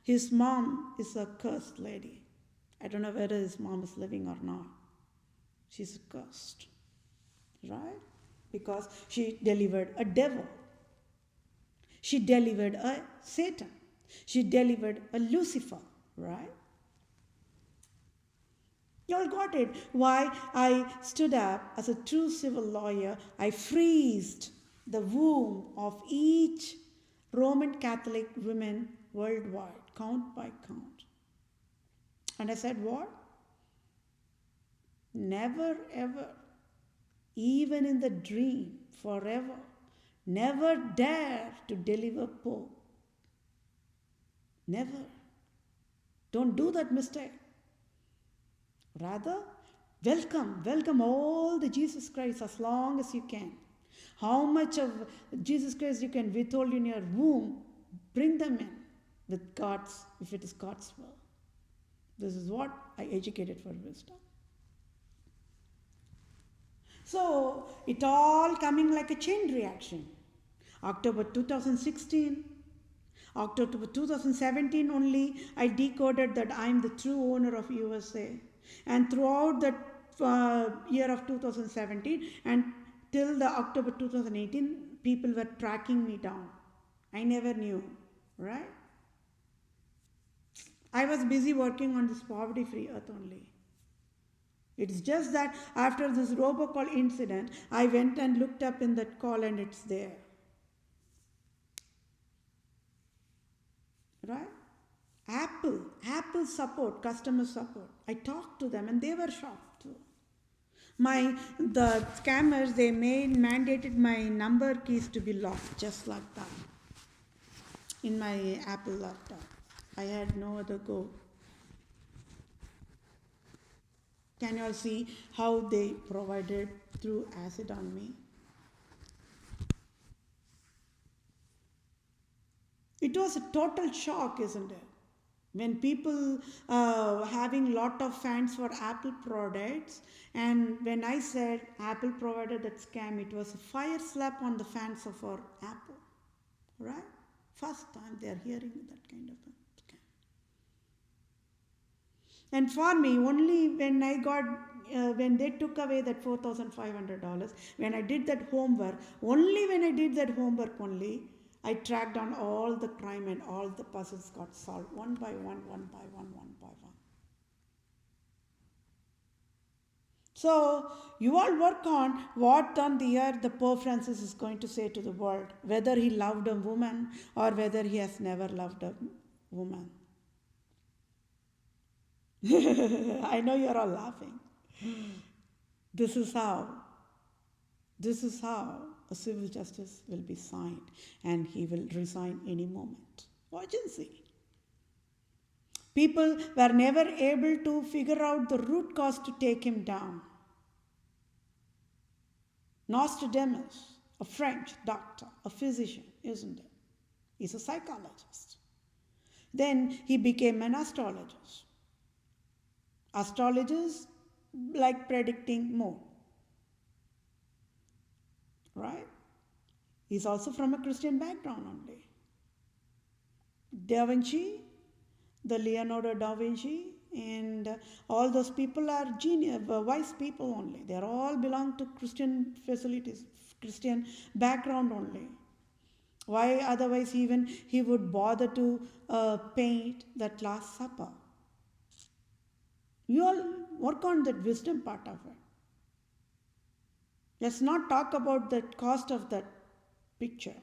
His mom is a cursed lady. I don't know whether his mom is living or not. She's cursed. Right? Because she delivered a devil. She delivered a Satan. She delivered a Lucifer. Right? You all got it. Why I stood up as a true civil lawyer, I freezed the womb of each Roman Catholic woman worldwide, count by count. And I said, what? Never ever, even in the dream, forever, never dare to deliver Pope. Never. Don't do that mistake. Rather, welcome all the Jesus Christ as long as you can. How much of Jesus Christ you can withhold in your womb, bring them in with God's, if it is God's will. This is what I educated for wisdom. So, it all coming like a chain reaction. October 2016, October 2017 only, I decoded that I am the true owner of USA. And throughout the year of 2017 and till the October 2018, people were tracking me down. I never knew, right? I was busy working on this poverty-free earth only. It's just that after this robocall incident, I went and looked up in that call and it's there. Right? Apple support, customer support. I talked to them and they were shocked too. The scammers, they mandated my number keys to be locked just like that in my Apple laptop. I had no other go. Can you all see how they provided through acid on me? It was a total shock, isn't it? When people having lot of fans for Apple products, and when I said Apple provided that scam, it was a fire slap on the fans of our Apple, right? First time they are hearing that kind of a scam. And for me, only when I got, when they took away that $4,500, when I did that homework, only when I did that homework only, I tracked down all the crime and all the puzzles got solved one by one. So you all work on what on the earth the Pope Francis is going to say to the world, whether he loved a woman or whether he has never loved a woman. I know you're all laughing. This is how a civil justice will be signed, and he will resign any moment. Watch and see. People were never able to figure out the root cause to take him down. Nostradamus, a French doctor, a physician, isn't it? He's a psychologist. Then he became an astrologist. Astrologers like predicting more. Right? He's also from a Christian background only. Da Vinci, the Leonardo da Vinci, and all those people are genius, wise people only. They are all belong to Christian facilities, Christian background only. Why otherwise even he would bother to paint that Last Supper? You all work on that wisdom part of it. Let's not talk about the cost of that picture.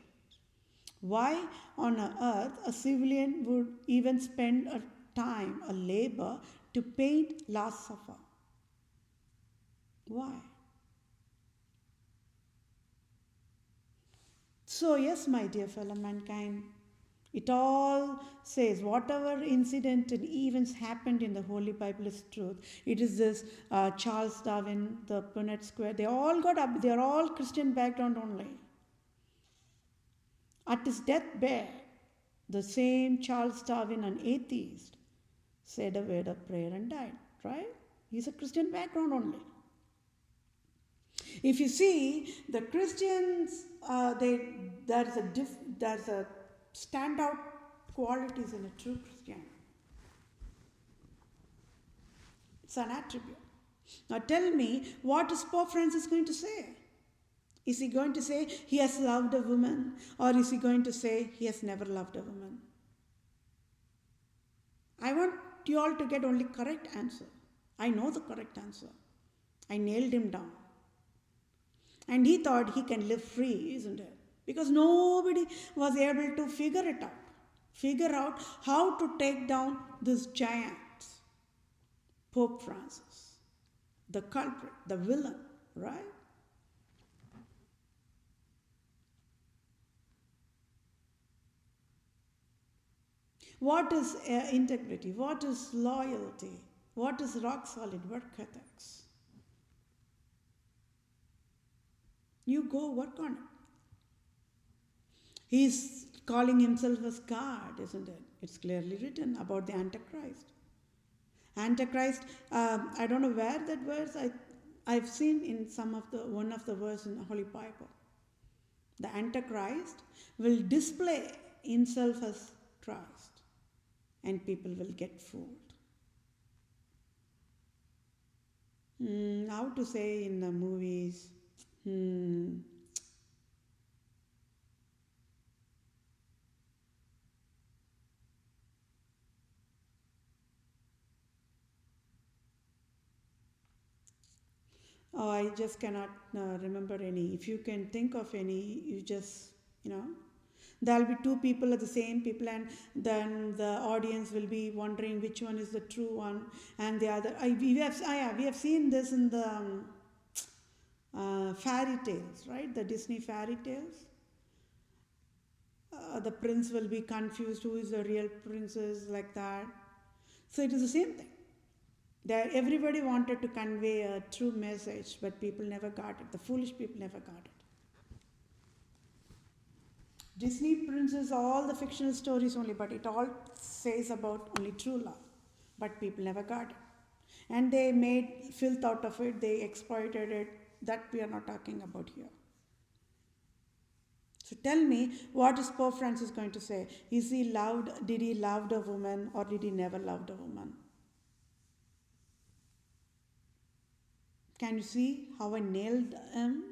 Why on earth a civilian would even spend a time, a labor to paint Last Supper? Why? So yes, my dear fellow mankind, it all says whatever incident and events happened in the Holy Bible is truth. It is this Charles Darwin, the Punnett Square. They all got up. They are all Christian background only. At his deathbed, the same Charles Darwin, an atheist, said a word of prayer and died. Right? He's a Christian background only. If you see the Christians, there's a standout qualities in a true Christian. It's an attribute. Now tell me, what is Pope Francis going to say? Is he going to say he has loved a woman, or is he going to say he has never loved a woman? I want you all to get only correct answer. I know the correct answer. I nailed him down. And he thought he can live free, isn't it? Because nobody was able to figure out how to take down this giant, Pope Francis, the culprit, the villain, right? What is integrity? What is loyalty? What is rock solid work ethics? You go work on it. He's calling himself as God, isn't it? It's clearly written about the Antichrist. Antichrist, I don't know where that verse, I've seen in one of the verses in the Holy Bible. The Antichrist will display himself as Christ, and people will get fooled. How to say in the movies? Oh, I just cannot remember any. If you can think of any, you just, there'll be two people at the same people, and then the audience will be wondering which one is the true one and the other. We have seen this in the fairy tales, right? The Disney fairy tales. The prince will be confused who is the real princess, like that. So it is the same thing. Everybody wanted to convey a true message, but people never got it. The foolish people never got it. Disney princes, all the fictional stories only, but it all says about only true love. But people never got it. And they made filth out of it, they exploited it. That we are not talking about here. So tell me, what is Pope Francis going to say? Did he love a woman, or did he never love a woman? Can you see how I nailed him?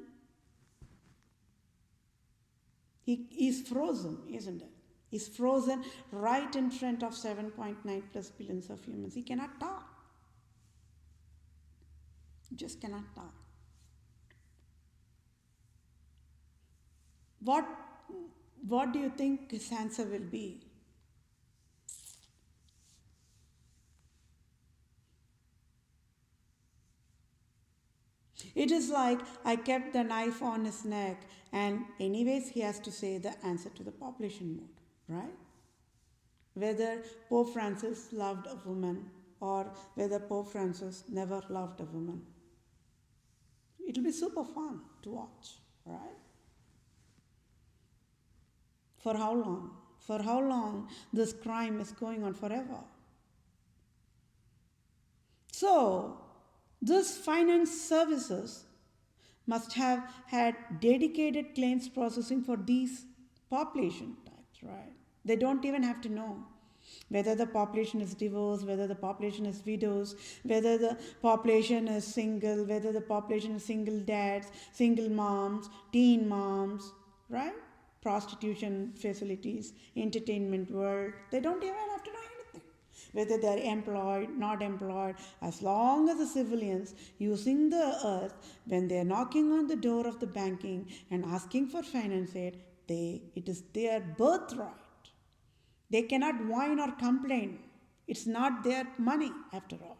He is frozen, isn't it? He's frozen right in front of 7.9 plus billions of humans. He cannot talk. He just cannot talk. What do you think his answer will be? It is like I kept the knife on his neck, and anyways he has to say the answer to the population mood, right? Whether Pope Francis loved a woman or whether Pope Francis never loved a woman. It will be super fun to watch, right? For how long? For how long this crime is going on? Forever. So, this finance services must have had dedicated claims processing for these population types, right? They don't even have to know. Whether the population is divorced, whether the population is widows, whether the population is single, whether the population is single dads, single moms, teen moms, right? Prostitution facilities, entertainment world, they don't even have to know anything. Whether they're employed, not employed, as long as the civilians using the earth, when they're knocking on the door of the banking and asking for finance aid, it is their birthright. They cannot whine or complain. It's not their money after all.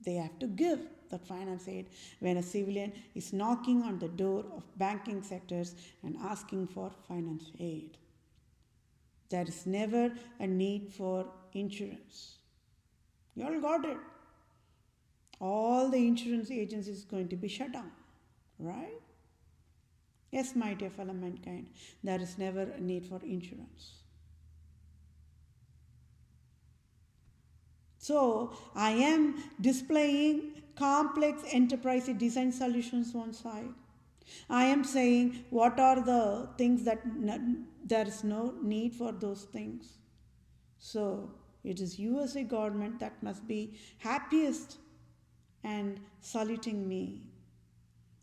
They have to give that finance aid when a civilian is knocking on the door of banking sectors and asking for finance aid. There is never a need for insurance. You all got it. All the insurance agencies is going to be shut down, right? Yes, my dear fellow mankind, there is never a need for insurance. So, I am displaying complex enterprise design solutions on side. I am saying what are the things that there is no need for those things. So, it is USA government that must be happiest and saluting me.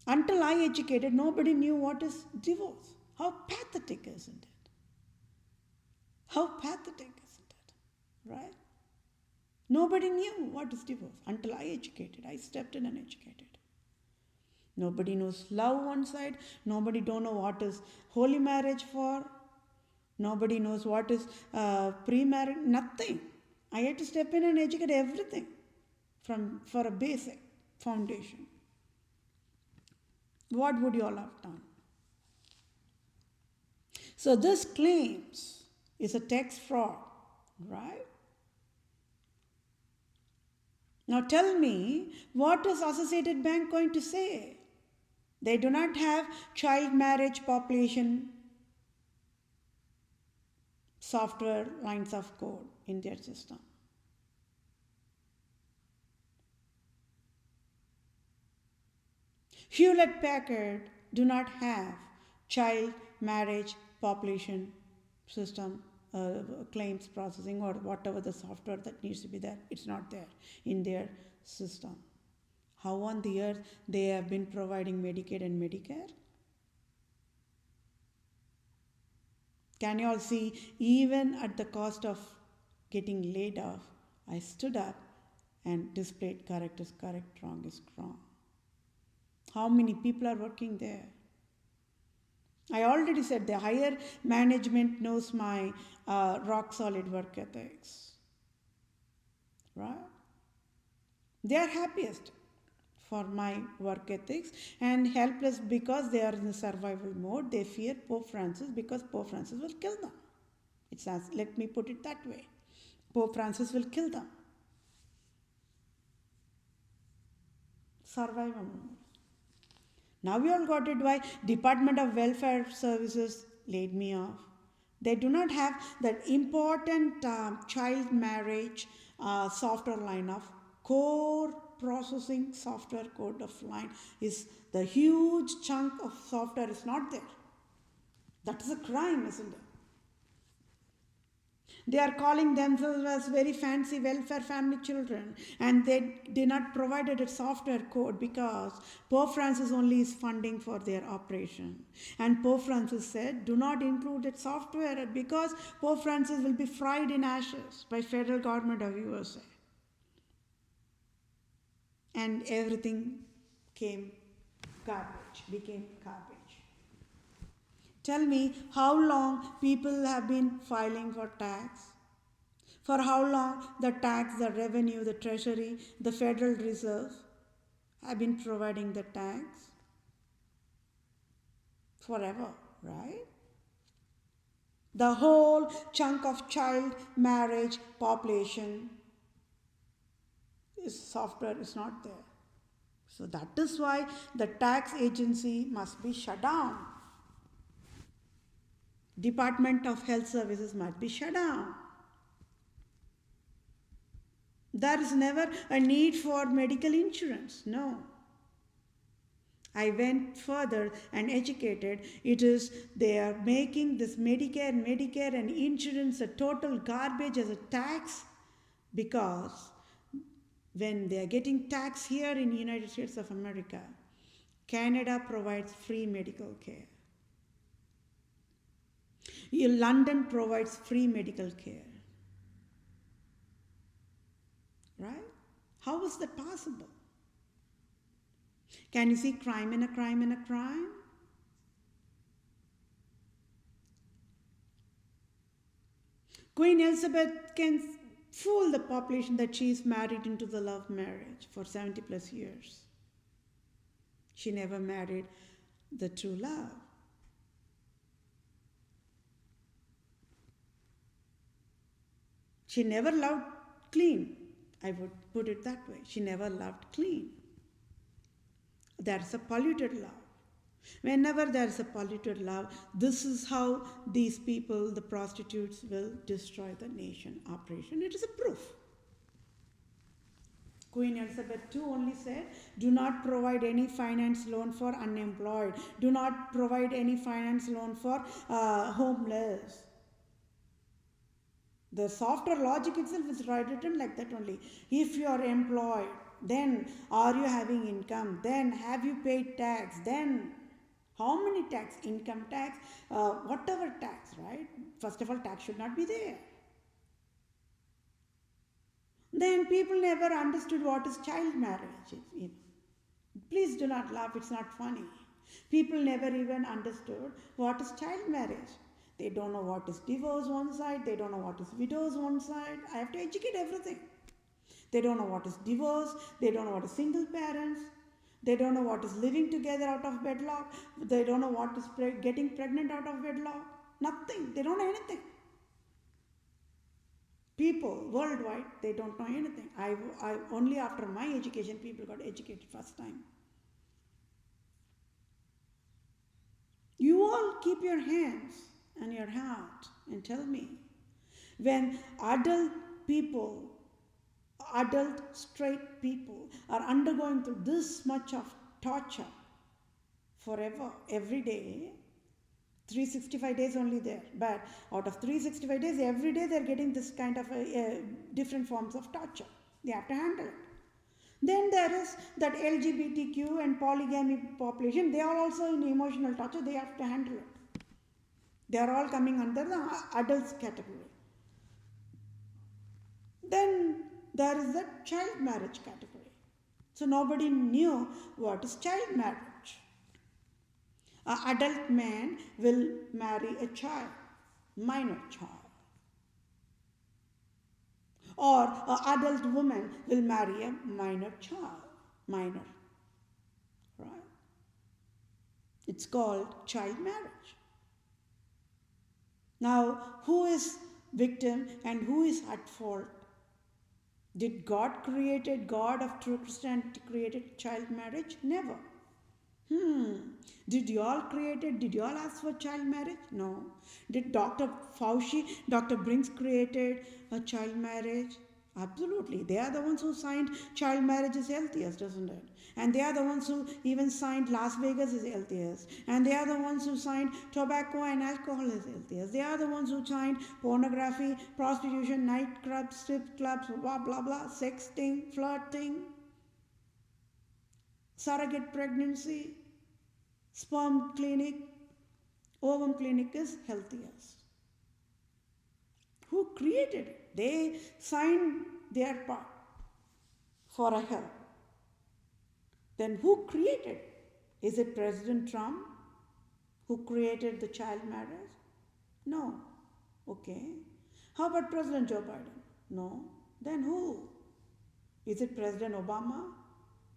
Until I educated, nobody knew what is divorce. How pathetic, isn't it? How pathetic, isn't it? Right? Nobody knew what is divorce until I educated. I stepped in and educated. Nobody knows love one side. Nobody don't know what is holy marriage for. Nobody knows what is pre-marriage. Nothing. I had to step in and educate everything for a basic foundation. What would you all have done? So this claims is a tax fraud, right? Now tell me, what is Associated Bank going to say? They do not have child marriage population software lines of code in their system. Hewlett-Packard do not have child marriage population system claims processing or whatever the software that needs to be there. It's not there in their system. How on the earth they have been providing Medicaid and Medicare? Can you all see, even at the cost of getting laid off, I stood up and displayed correct is correct, wrong is wrong. How many people are working there? I already said the higher management knows my rock solid work ethics, right? They are happiest for my work ethics and helpless because they are in the survival mode. They fear Pope Francis because Pope Francis will kill them. Let me put it that way. Pope Francis will kill them. Survival mode. Now we all got it why Department of Welfare Services laid me off. They do not have that important child marriage software line of core processing software code of line. Is the huge chunk of software is not there. That is a crime, isn't it? They are calling themselves as very fancy welfare family children, and they did not provided a software code because Pope Francis only is funding for their operation. And Pope Francis said, do not include that software because Pope Francis will be fried in ashes by federal government of USA. And everything became garbage. Tell me how long people have been filing for tax? For how long the tax, the revenue, the treasury, the Federal Reserve have been providing the tax? Forever, right? The whole chunk of child marriage population software is not there. So that is why the tax agency must be shut down. Department of Health Services must be shut down. There is never a need for medical insurance, no. I went further and educated. It is they are making this Medicare and insurance a total garbage as a tax, because when they are getting tax here in the United States of America, Canada provides free medical care. London provides free medical care. Right? How is that possible? Can you see crime in a crime in a crime? Queen Elizabeth can fool the population that she is married into the love marriage for 70 plus years. She never married the true love. She never loved clean. I would put it that way. She never loved clean. That's a polluted love. Whenever there is a polluted love, this is how these people, the prostitutes, will destroy the nation. Operation. It is a proof. Queen Elizabeth II only said, do not provide any finance loan for unemployed. Do not provide any finance loan for homeless. The software logic itself is written like that only. If you are employed, then are you having income? Then have you paid tax? Then how many tax? Income tax, whatever tax, right? First of all, tax should not be there. Then people never understood what is child marriage. Please do not laugh, it's not funny. People never even understood what is child marriage. They don't know what is divorce one side, they don't know what is widows one side. I have to educate everything. They don't know what is divorce, they don't know what is single parents, they don't know what is living together out of wedlock, they don't know what is getting pregnant out of wedlock. Nothing, they don't know anything. People worldwide, they don't know anything. I only after my education, people got educated first time. You all keep your hands and your heart and tell me, when adult people, adult straight people are undergoing through this much of torture forever, every day, 365 days only there, but out of 365 days, every day they're getting this kind of different forms of torture. They have to handle it. Then there is that LGBTQ and polygamy population, they are also in emotional torture, they have to handle it. They are all coming under the adults category. Then there is the child marriage category. So nobody knew what is child marriage. An adult man will marry a child, minor child. Or an adult woman will marry a minor child, minor. Right? It's called child marriage. Now, who is victim and who is at fault? Did God of true Christianity created child marriage? Never. Did you all ask for child marriage? No. Did Dr. Fauci, Dr. Brinks created a child marriage? Absolutely. They are the ones who signed child marriage is healthiest, isn't it? And they are the ones who even signed Las Vegas is healthiest. And they are the ones who signed tobacco and alcohol is healthiest. They are the ones who signed pornography, prostitution, nightclubs, strip clubs, blah, blah, blah, sexting, flirting, surrogate pregnancy, sperm clinic, ovum clinic is healthiest. Who created it? They signed their part for a help. Then who created it? Is it President Trump who created the child marriage? No. Okay. How about President Joe Biden? No. Then who? Is it President Obama?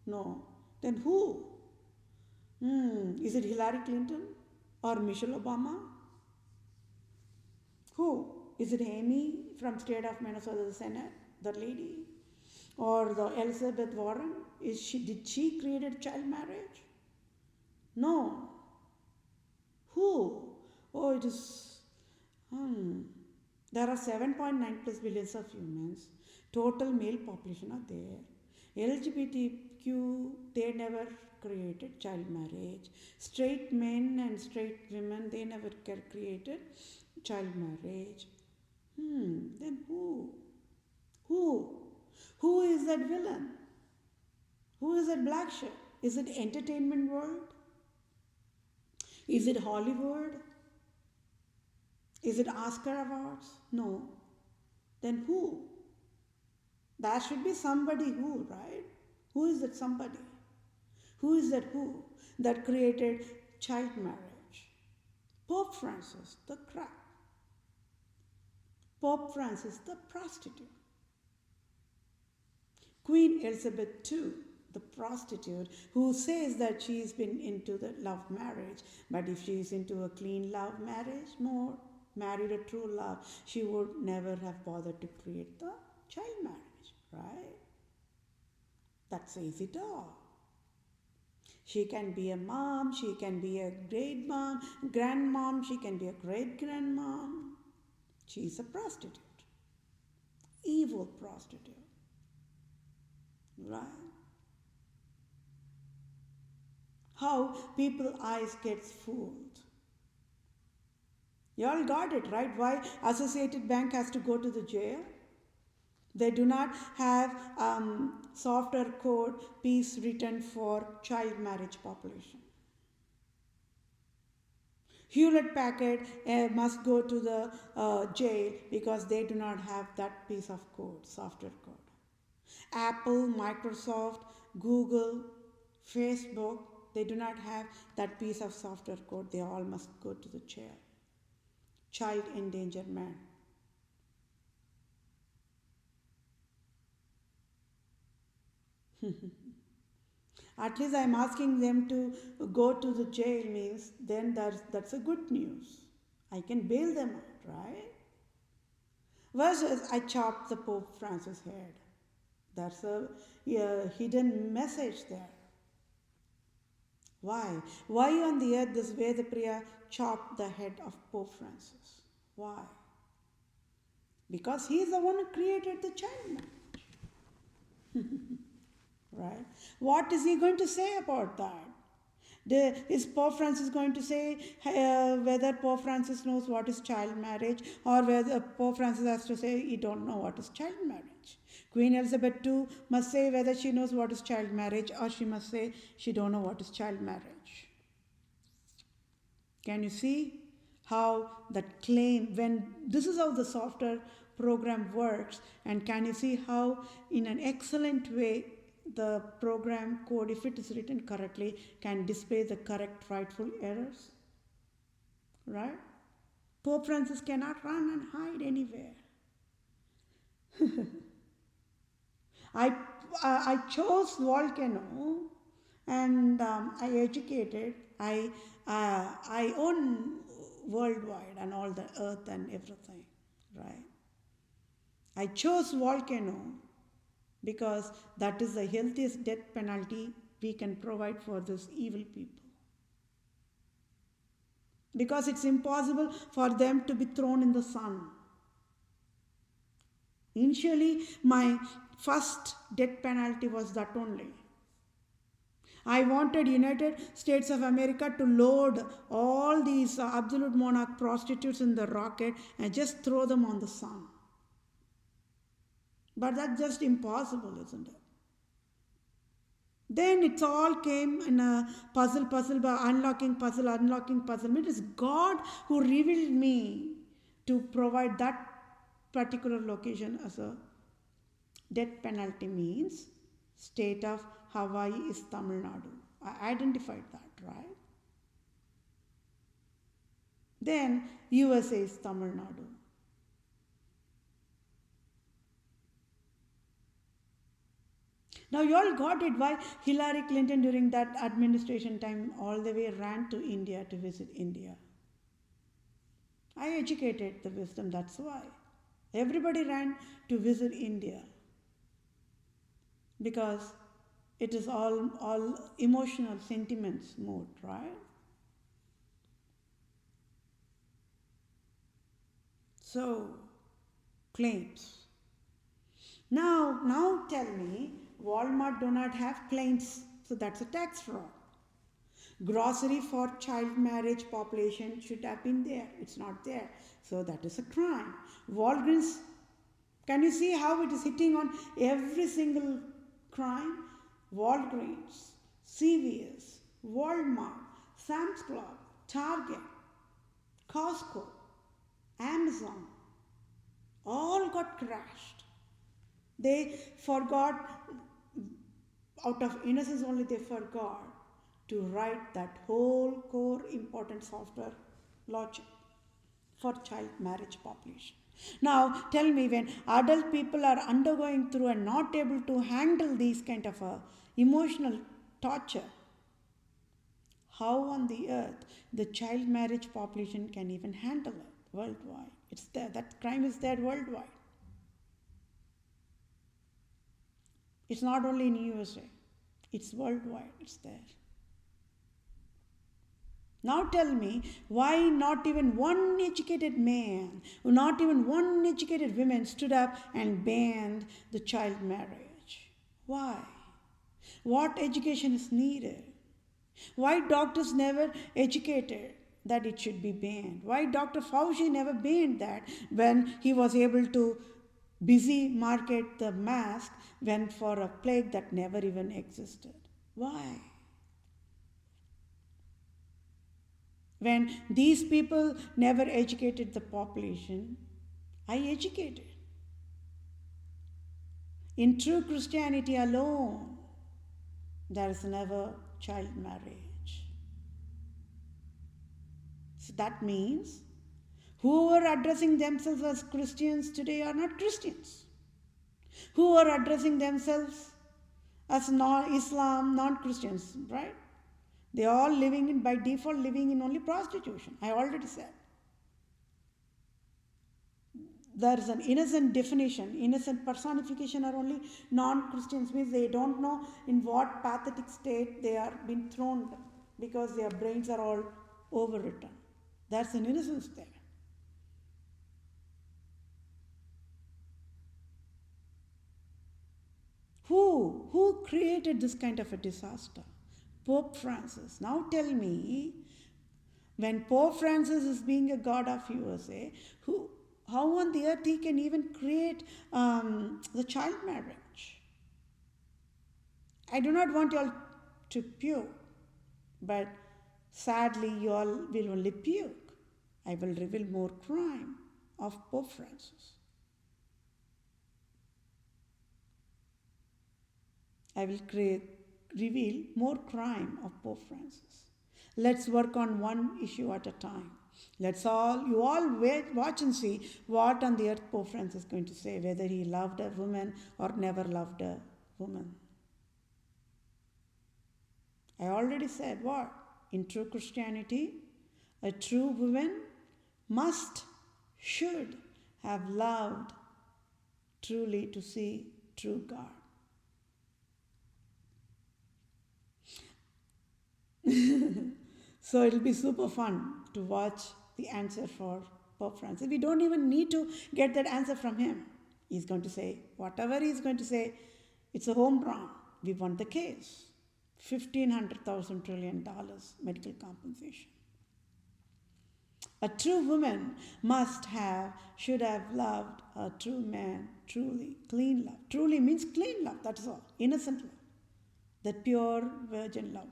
No. Then who? Is it Hillary Clinton or Michelle Obama? Who? Is it Amy from state of Minnesota, the Senate, the lady? Or the Elizabeth Warren? Did she create child marriage? No. Who? Oh, it is, there are 7.9 plus billions of humans. Total male population are there. LGBTQ, they never created child marriage. Straight men and straight women, they never created child marriage. Then who? Who? Who is that villain? Who is that black sheep? Is it entertainment world? Is it Hollywood? Is it Oscar Awards? No. Then who? There should be somebody who, right? Who is that somebody? Who is that who that created child marriage? Pope Francis, the crack. Pope Francis, the prostitute. Queen Elizabeth II, the prostitute, who says that she's been into the love marriage, but if she's into a clean love marriage, more married a true love, she would never have bothered to create the child marriage, right? That says it all. She can be a mom, she can be a great mom, grandmom, she can be a great grandmom. She's a prostitute. Evil prostitute. Right? How people eyes gets fooled. You all got it, right? Why Associated Bank has to go to the jail? They do not have software code piece written for child marriage population. Hewlett Packard must go to the jail because they do not have that piece of code, software code. Apple, Microsoft, Google, Facebook, they do not have that piece of software code. They all must go to the jail. Child endangerment. At least I'm asking them to go to the jail means then that's a good news. I can bail them out, right? Versus I chopped the Pope Francis' head. That's a hidden message there. Why? Why on the earth does Vethapriya chop the head of Pope Francis? Why? Because he's the one who created the child marriage. Right? What is he going to say about that? Is Pope Francis going to say whether Pope Francis knows what is child marriage, or whether Pope Francis has to say he don't know what is child marriage? Queen Elizabeth II must say whether she knows what is child marriage, or she must say she don't know what is child marriage. Can you see how that claim, when this is how the software program works, and can you see how in an excellent way the program code, if it is written correctly, can display the correct rightful errors? Right? Pope Francis cannot run and hide anywhere. I chose volcano, and I educated. I own worldwide and all the earth and everything, right? I chose volcano because that is the healthiest death penalty we can provide for these evil people. Because it's impossible for them to be thrown in the sun. Initially, my first death penalty was that only. I wanted United States of America to load all these absolute monarch prostitutes in the rocket and just throw them on the sun. But that's just impossible, isn't it? Then it all came in a puzzle by unlocking puzzle. It is God who revealed me to provide that particular location as a death penalty means state of Hawaii is Tamil Nadu. I identified that, right? Then USA is Tamil Nadu. Now you all got it why Hillary Clinton during that administration time all the way ran to India to visit India. I educated the wisdom, that's why. Everybody ran to visit India. Because it is all emotional sentiments mode, right? So, claims. Now tell me, Walmart do not have claims, so that's a tax fraud. Grocery for child marriage population should have been there. It's not there. So that is a crime. Walgreens, can you see how it is hitting on every single crime? Walgreens, CVS, Walmart, Sam's Club, Target, Costco, Amazon, all got crashed. They forgot, out of innocence only they forgot to write that whole core important software logic for child marriage population. Now tell me, when adult people are undergoing through and not able to handle these kind of emotional torture, how on the earth the child marriage population can even handle it worldwide? It's there. That crime is there worldwide. It's not only in USA. It's worldwide. It's there. Now tell me, why not even one educated man, not even one educated woman stood up and banned the child marriage? Why? What education is needed? Why doctors never educated that it should be banned? Why Dr. Fauci never banned that when he was able to busy market the mask when for a plague that never even existed? Why? When these people never educated the population, I educated. In true Christianity alone, there is never child marriage. So that means who are addressing themselves as Christians today are not Christians. Who are addressing themselves as Islam, non-Christians, right? They are all living in, by default, living in only prostitution. I already said. There is an innocent definition, innocent personification are only non-Christians, means they don't know in what pathetic state they are being thrown because their brains are all overwritten. That's an innocence there. Who created this kind of a disaster? Pope Francis. Now tell me, when Pope Francis is being a god of USA, how on the earth he can even create the child marriage? I do not want you all to puke, but sadly you all will only puke. I will reveal more crime of Pope Francis. I will reveal more crime of Pope Francis. Let's work on one issue at a time. You all wait, watch and see what on the earth Pope Francis is going to say, whether he loved a woman or never loved a woman. I already said what? In true Christianity, a true woman should have loved truly to see true God. So it'll be super fun to watch the answer for Pope Francis. We don't even need to get that answer from him. He's going to say, whatever he's going to say, it's a home run. We won the case. $1,500 trillion medical compensation. A true woman should have loved a true man truly, clean love. Truly means clean love, that's all. Innocent love. That pure virgin love.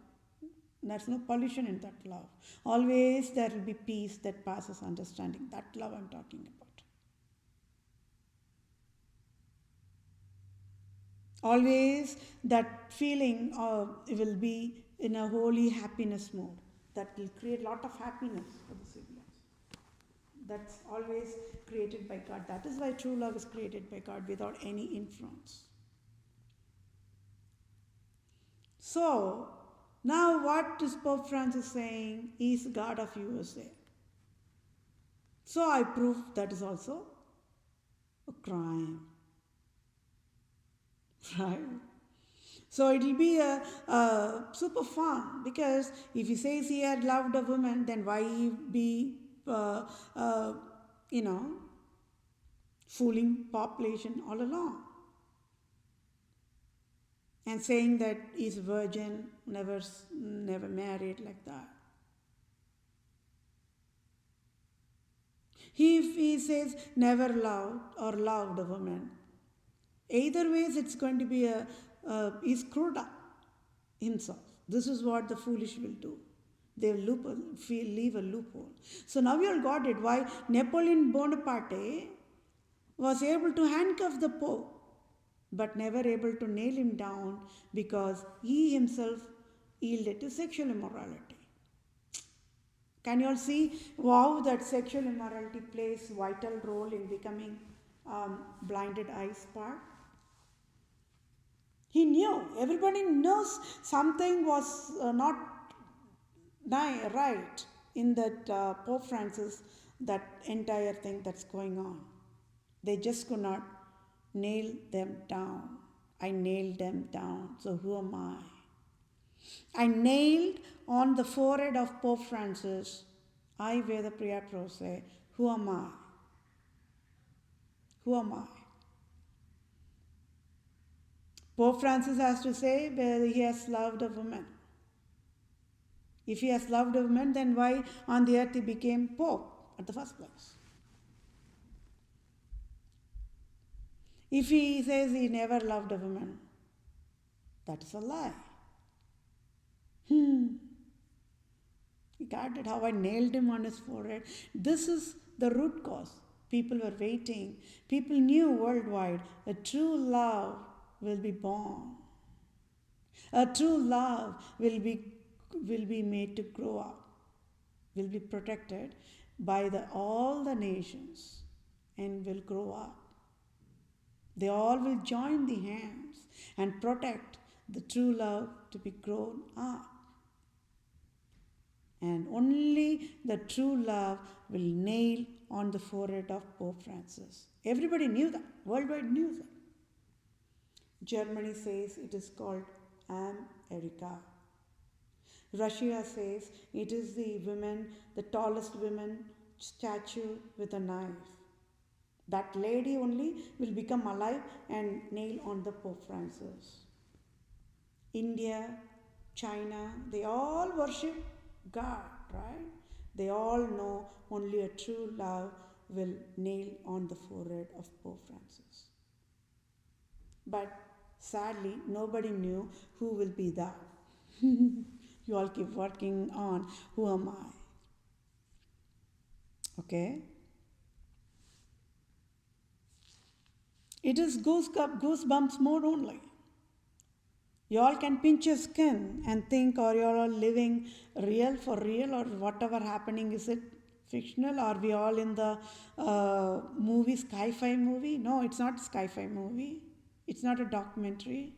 There's no pollution in that love. Always there will be peace that passes understanding. That love I'm talking about. Always that feeling will be in a holy happiness mode. That will create a lot of happiness for the siblings. That's always created by God. That is why true love is created by God without any influence. So, now what is Pope Francis saying? He is God of USA. So I prove that is also a crime. Right? So it will be a super fun, because if he says he had loved a woman, then why he be, fooling population all along? and saying that he's a virgin, never married, like that. If he says never loved or loved a woman, either ways it's going to be he's screwed up himself. This is what the foolish will do. They will leave a loophole. So now you all got it. Why Napoleon Bonaparte was able to handcuff the Pope, but never able to nail him down because he himself yielded to sexual immorality. Can you all see how that sexual immorality plays vital role in becoming blinded eyes part? He knew. Everybody knows something was not right in that Pope Francis, that entire thing that's going on. They just could not nail them down. I nailed them down. So who am I? I nailed on the forehead of Pope Francis, I, Vethapriya, PROSE, who am I? Who am I? Pope Francis has to say whether he has loved a woman. If he has loved a woman, then why on the earth he became Pope at the first place? If he says he never loved a woman, that is a lie. You got it? How I nailed him on his forehead. This is the root cause. People were waiting. People knew worldwide a true love will be born. A true love will be made to grow up, will be protected by all the nations and will grow up. They all will join the hands and protect the true love to be grown up. And only the true love will nail on the forehead of Pope Francis. Everybody knew that. Worldwide knew that. Germany says it is called America. Russia says it is the tallest woman statue with a knife. That lady only will become alive and nail on the Pope Francis. India, China, they all worship God, right? They all know only a true love will nail on the forehead of Pope Francis. But sadly, nobody knew who will be that. You all keep working on who am I? Okay? It is goosebumps mode only. You all can pinch your skin and think, are you all living real for real, or whatever happening, is it fictional? Are we all in the movie, sci-fi movie? No, it's not a sci-fi movie. It's not a documentary.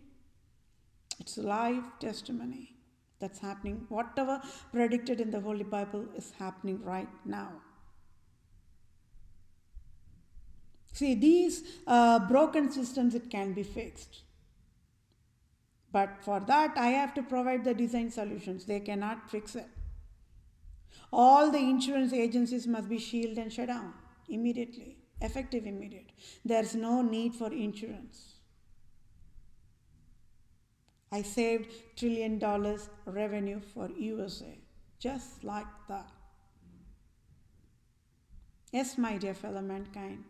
It's a live testimony that's happening. Whatever predicted in the Holy Bible is happening right now. See, these broken systems, it can be fixed. But for that, I have to provide the design solutions. They cannot fix it. All the insurance agencies must be shielded and shut down immediately, effective immediate. There's no need for insurance. I saved $1 trillion revenue for USA, just like that. Yes, my dear fellow mankind.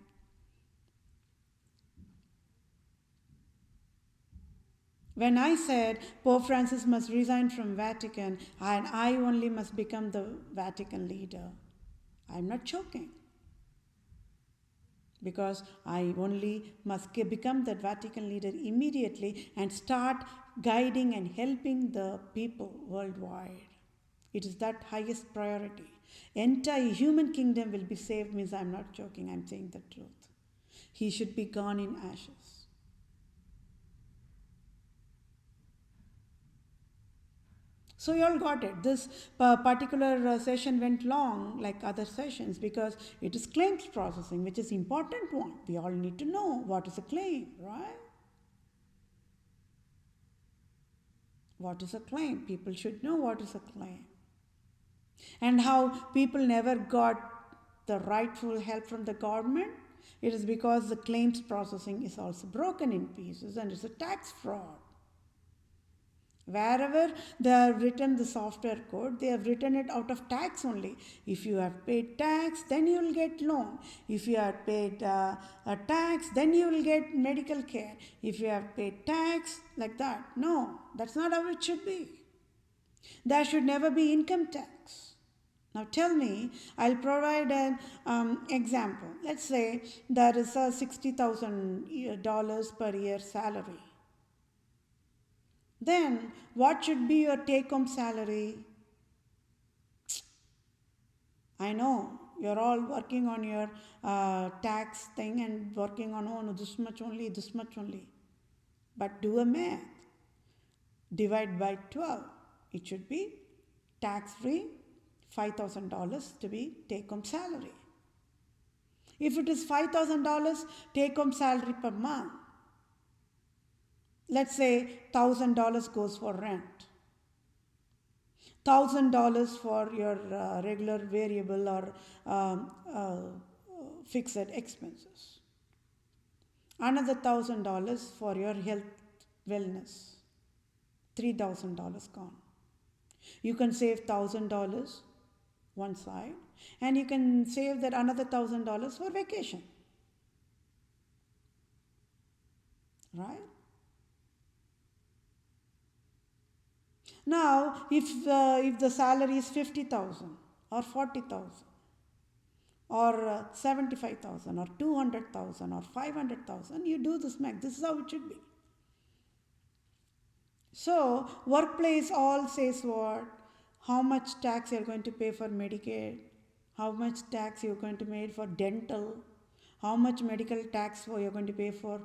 When I said Pope Francis must resign from Vatican and I only must become the Vatican leader, I'm not joking. Because I only must become the Vatican leader immediately and start guiding and helping the people worldwide. It is that highest priority. Entire human kingdom will be saved means I'm not joking, I'm saying the truth. He should be gone in ashes. So you all got it. This particular session went long like other sessions because it is claims processing, which is important one. We all need to know what is a claim, right? What is a claim? People should know what is a claim. And how people never got the rightful help from the government. It is because the claims processing is also broken in pieces and it's a tax fraud. Wherever they have written the software code, they have written it out of tax only. If you have paid tax, then you will get loan. If you have paid a tax, then you will get medical care. If you have paid tax, like that. No, that's not how it should be. There should never be income tax. Now tell me, I'll provide an example. Let's say there is a $60,000 per year salary. Then what should be your take-home salary? I know you're all working on your tax thing and working on, oh no, this much only, this much only. But do a math. Divide by 12. It should be tax-free, $5,000 to be take-home salary. If it is $5,000 take-home salary per month, let's say $1,000 goes for rent, $1,000 for your regular variable or fixed expenses, another $1,000 for your health wellness, $3,000 gone. You can save $1,000 one side, and you can save that another $1,000 for vacation, right? Now, if the salary is 50,000 or 40,000 or 75,000 or 200,000 or 500,000, you do this math. This is how it should be. So, workplace all says what? How much tax you're going to pay for Medicaid, how much tax you're going to pay for dental, how much medical tax you're going to pay for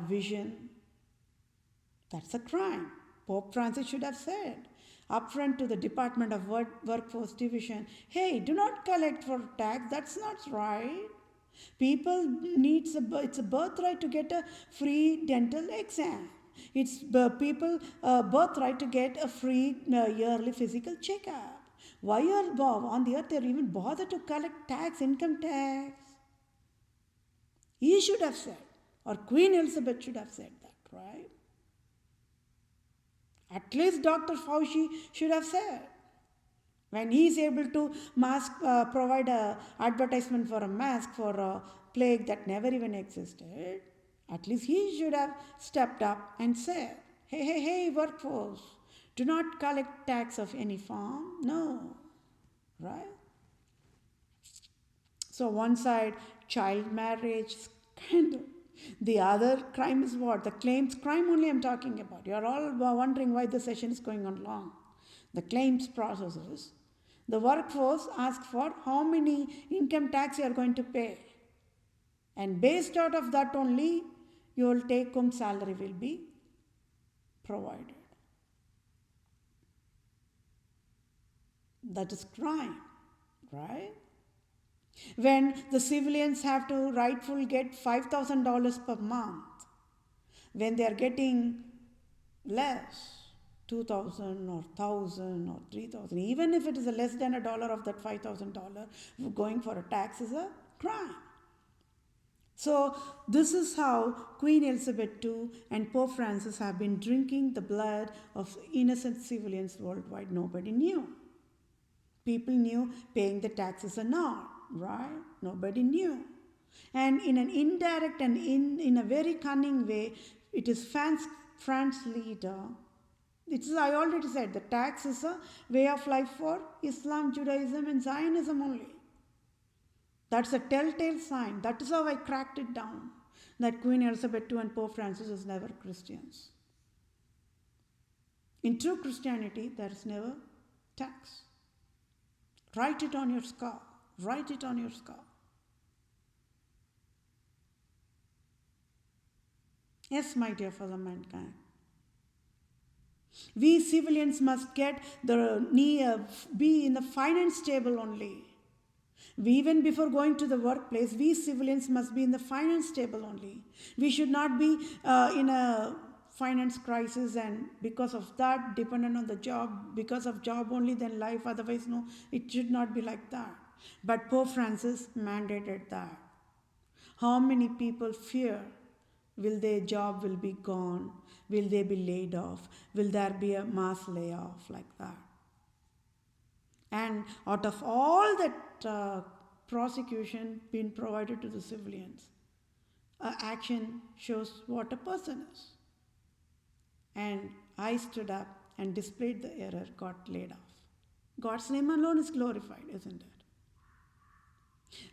vision. That's a crime. Pope Francis should have said upfront to the Department of Workforce Division, hey, do not collect for tax, that's not right. People it's a birthright to get a free dental exam. It's people birthright to get a free yearly physical checkup. Why are on the earth they even bother to collect tax, income tax? He should have said, or Queen Elizabeth should have said that, right? At least Dr. Fauci should have said. When he is able to provide an advertisement for a mask for a plague that never even existed, at least he should have stepped up and said, hey, workforce, do not collect tax of any form. No, right? So one side, child marriage scandal. The other crime is what? The claims crime only I'm talking about. You're all wondering why the session is going on long. The claims processes. The workforce asks for how many income tax you are going to pay. And based out of that only, your take-home salary will be provided. That is crime, right? When the civilians have to rightfully get $5,000 per month, when they are getting less, 2,000 or 1,000 or 3,000, even if it is less than $1 of that $5,000, going for a tax is a crime. So this is how Queen Elizabeth II and Pope Francis have been drinking the blood of innocent civilians worldwide. Nobody knew. People knew paying the taxes or not, right? Nobody knew. And in an indirect and in a very cunning way, it is France leader. I already said, the tax is a way of life for Islam, Judaism and Zionism only. That's a telltale sign. That is how I cracked it down, that Queen Elizabeth II and Pope Francis is never Christians. In true Christianity, there is never tax. Write it on your skull. Write it on your skull. Yes, my dear fellow mankind. We civilians must be in the finance table only. Even before going to the workplace, we civilians must be in the finance table only. We should not be in a finance crisis and because of that dependent on the job, because of job only then life, otherwise no, it should not be like that. But Pope Francis mandated that. How many people fear Will their job will be gone? Will they be laid off? Will there be a mass layoff like that? And out of all that prosecution being provided to the civilians, action shows what a person is. And I stood up and displayed the error, got laid off. God's name alone is glorified, isn't it?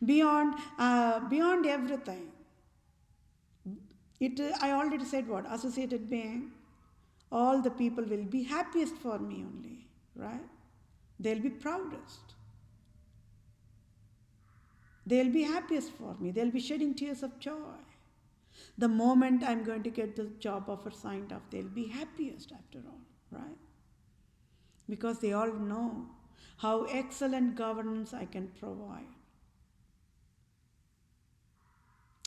Beyond everything, I already said what? Associated being, all the people will be happiest for me only, right? They'll be proudest. They'll be happiest for me. They'll be shedding tears of joy. The moment I'm going to get the job offer signed off, they'll be happiest after all, right? Because they all know how excellent governance I can provide.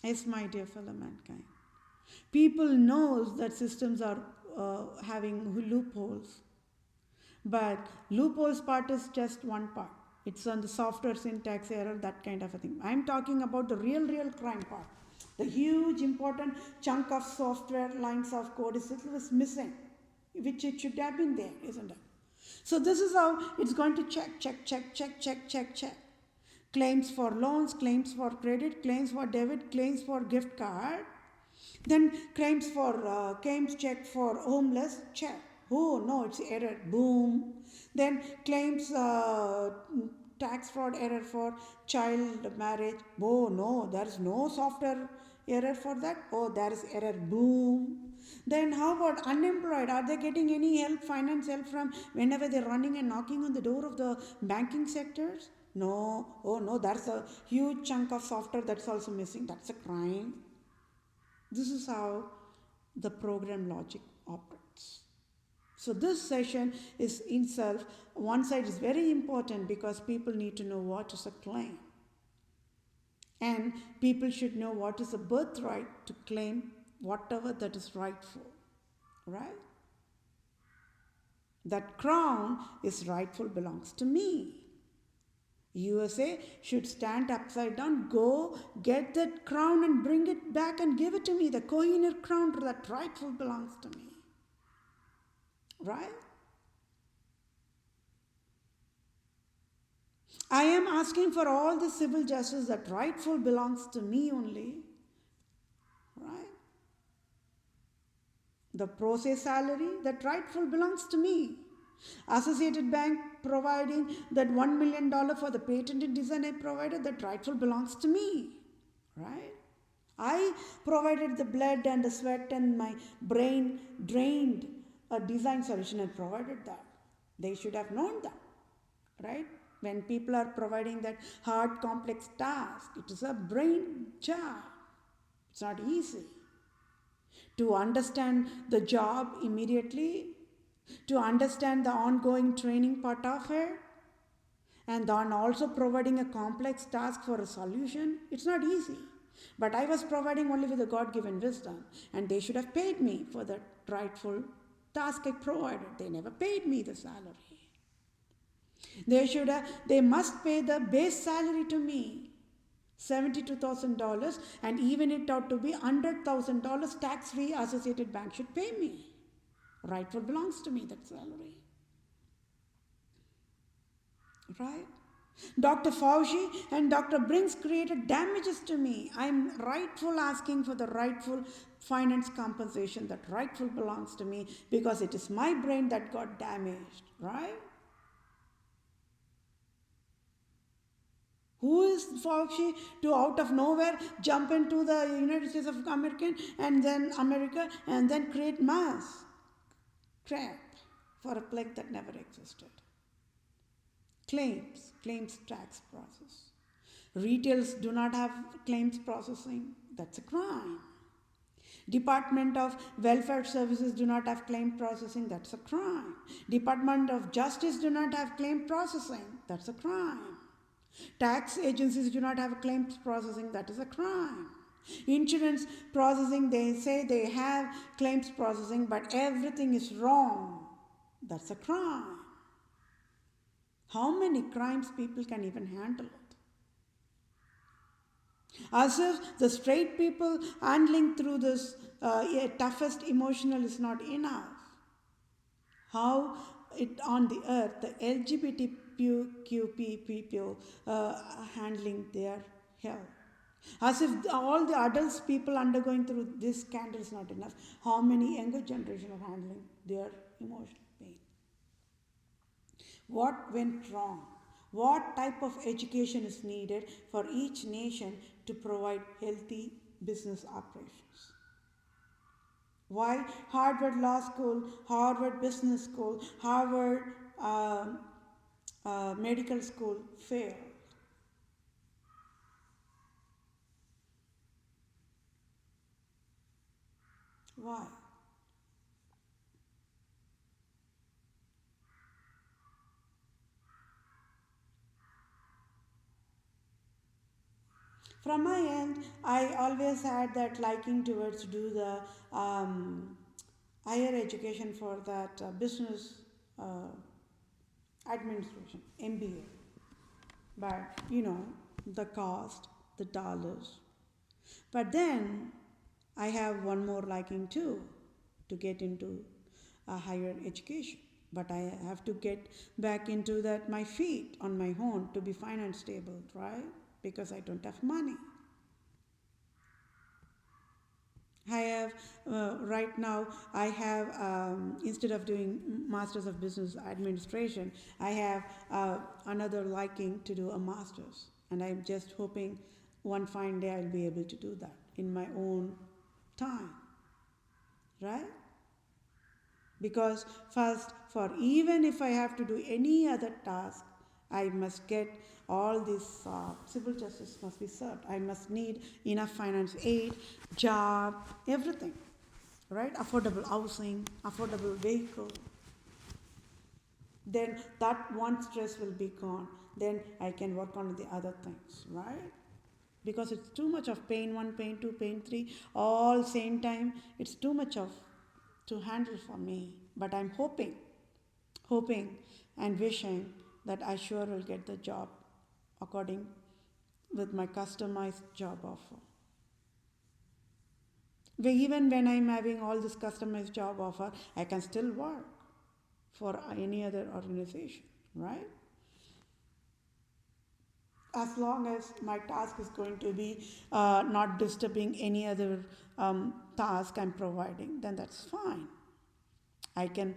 Yes, my dear fellow mankind. People knows that systems are having loopholes. But loopholes part is just one part. It's on the software syntax error, that kind of a thing. I'm talking about the real crime part. The huge important chunk of software lines of code is missing, which it should have been there, isn't it? So this is how it's going to check. Claims for loans, claims for credit, claims for debit, claims for gift card. Then claims check for homeless, check. Oh no, it's error, boom. Then claims tax fraud error for child marriage. Oh no, there is no software error for that. Oh, there is error, boom. Then how about unemployed? Are they getting any help, finance help from whenever they're running and knocking on the door of the banking sectors? No. Oh no, that's a huge chunk of software that's also missing. That's a crime. This is how the program logic operates. So this session is in self, one side is very important because people need to know what is a claim. And people should know what is a birthright to claim whatever that is rightful. Right? That crown is rightful, belongs to me. USA should stand upside down, go get that crown and bring it back and give it to me. The Kohinoor crown that rightful belongs to me. Right? I am asking for all the civil justice that rightful belongs to me only. Right? The PROSE salary that rightful belongs to me. Associated Bank providing that $1 million for the patented design I provided, that rightful belongs to me. Right? I provided the blood and the sweat and my brain drained a design solution and provided that. They should have known that. Right? When people are providing that hard, complex task, it is a brain job. It's not easy. To understand the job immediately, to understand the ongoing training part of it, and then also providing a complex task for a solution, it's not easy. But I was providing only with a God-given wisdom, and they should have paid me for that rightful task I provided. They never paid me the salary. They must pay the base salary to me, $72,000, and even it ought to be $100,000 tax-free. Associated Bank should pay me. Rightful belongs to me, that salary. Right? Dr. Fauci and Dr. Brinks created damages to me. I'm rightful asking for the rightful finance compensation that rightful belongs to me because it is my brain that got damaged. Right? Who is Fauci to out of nowhere jump into the United States of America and then create mass crap for a plague that never existed? Claims tax process. Retails do not have claims processing. That's a crime. Department of Welfare Services do not have claim processing. That's a crime. Department of Justice do not have claim processing. That's a crime. Tax agencies do not have claims processing. That is a crime. Insurance processing, they say they have claims processing, but everything is wrong. That's a crime. How many crimes people can even handle it? As if the straight people handling through this toughest emotional is not enough. How it on the earth, the LGBTQ people handling their health. As if all the adults people undergoing through this scandal is not enough. How many younger generation are handling their emotional pain? What went wrong? What type of education is needed for each nation to provide healthy business operations? Why Harvard Law School, Harvard Business School, Harvard Medical School failed? Why? From my end, I always had that liking towards do the higher education for that business uh, administration, MBA. But the cost, the dollars. But then I have one more liking too to get into a higher education. But I have to get back into that my feet on my own to be finance stable, right? Because I don't have money. I have right now. I have instead of doing Masters of Business Administration, I have another liking to do a Masters, and I'm just hoping one fine day I'll be able to do that in my own time, right? Because first, for even if I have to do any other task, I must get all this civil justice must be served. I must need enough finance aid, job, everything, right? Affordable housing, affordable vehicle. Then that one stress will be gone. Then I can work on the other things, right? Because it's too much of pain one, pain two, pain three, all same time. It's too much of to handle for me. But I'm hoping and wishing that I sure will get the job according with my customized job offer. Even when I'm having all this customized job offer, I can still work for any other organization, right? As long as my task is going to be not disturbing any other task I'm providing, then that's fine. I can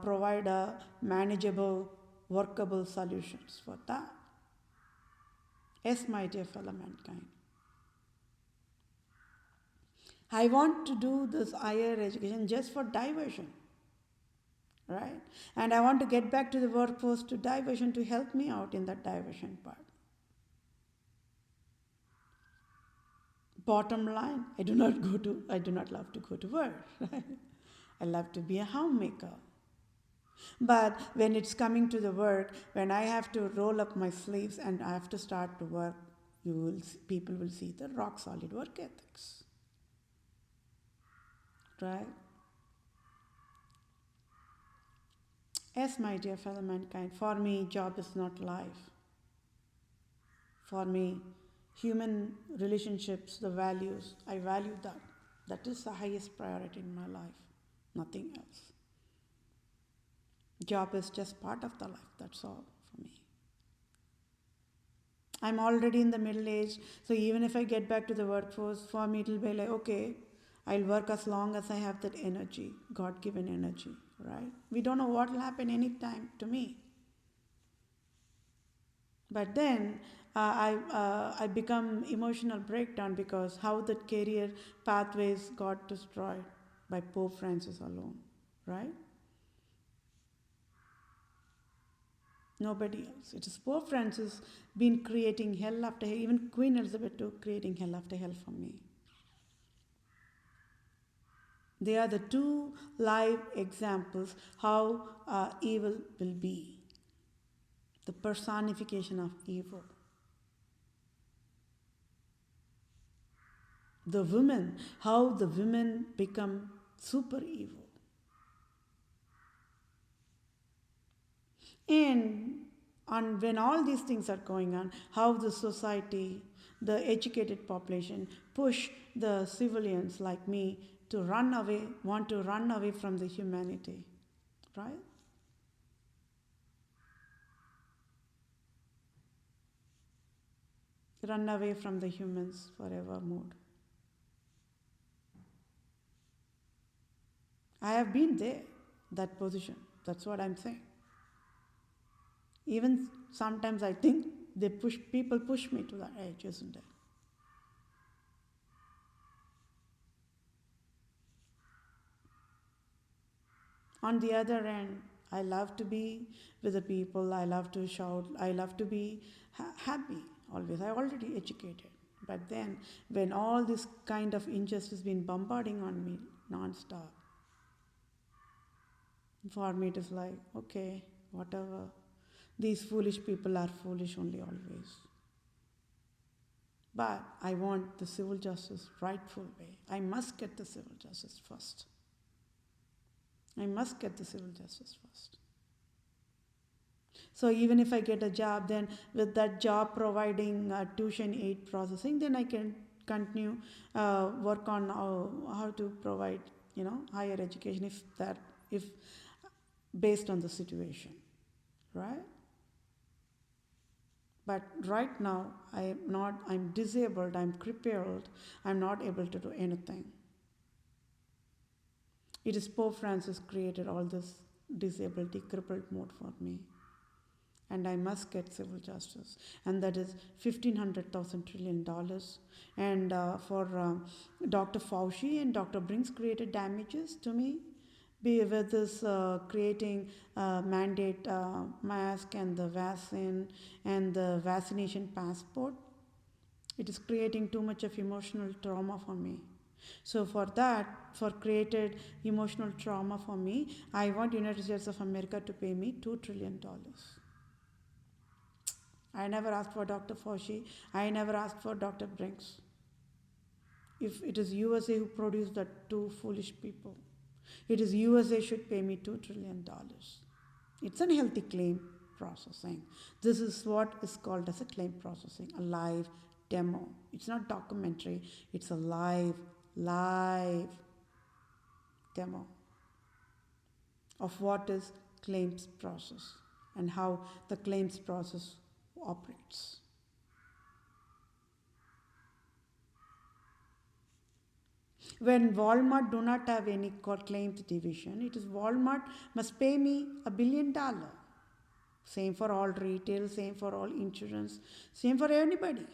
provide a manageable, workable solutions for that. Yes, my dear fellow mankind. I want to do this higher education just for diversion, right? And I want to get back to the workforce to diversion to help me out in that diversion part. Bottom line, I do not love to go to work, right? I love to be a homemaker. But when it's coming to the work, when I have to roll up my sleeves and I have to start to work, people will see the rock solid work ethics, right? Yes, my dear fellow mankind, for me, job is not life. For me, human relationships, the values, I value that. That is the highest priority in my life, nothing else. Job is just part of the life, that's all for me. I'm already in the middle age, so even if I get back to the workforce, for me it'll be like, okay, I'll work as long as I have that energy, God-given energy, right? We don't know what will happen anytime to me. But then I become emotional breakdown because how the career pathways got destroyed by Pope Francis alone, right? Nobody else. It is Pope Francis been creating hell after hell, even Queen Elizabeth too creating hell after hell for me. They are the two live examples how evil will be. The personification of evil. The women, how the women become super evil. And when all these things are going on, how the society, the educated population push the civilians like me want to run away from the humanity, right? Run away from the humans forevermore. I have been there, that position. That's what I'm saying. Even sometimes I think people push me to that edge, isn't it? On the other end, I love to be with the people, I love to shout, I love to be happy always. I already educated. But then, when all this kind of injustice been bombarding on me non-stop, for me it is like, okay, whatever. These foolish people are foolish only always. But I want the civil justice rightful way. I must get the civil justice first. I must get the civil justice first. So even if I get a job, then with that job providing tuition aid processing, then I can continue work on how to provide, higher education if based on the situation, right? But right now, I'm disabled, I'm crippled, I'm not able to do anything. It is Pope Francis created all this disability, crippled mode for me. And I must get civil justice. And that is $1,500 trillion. And for Dr. Fauci and Dr. Brinks created damages to me with this creating mandate mask and the vaccine and the vaccination passport. It is creating too much of emotional trauma for me. So for created emotional trauma for me, I want United States of America to pay me $2 trillion. I never asked for Dr. Fauci. I never asked for Dr. Brinks. If it is USA who produced the two foolish people, it is USA should pay me $2 trillion. It's an healthy claim processing. This is what is called as a claim processing, a live demo. It's not documentary. It's a live demo of what is claims process and how the claims process operates. When Walmart do not have any claims division, it is Walmart must pay me $1 billion. Same for all retail, same for all insurance, same for anybody.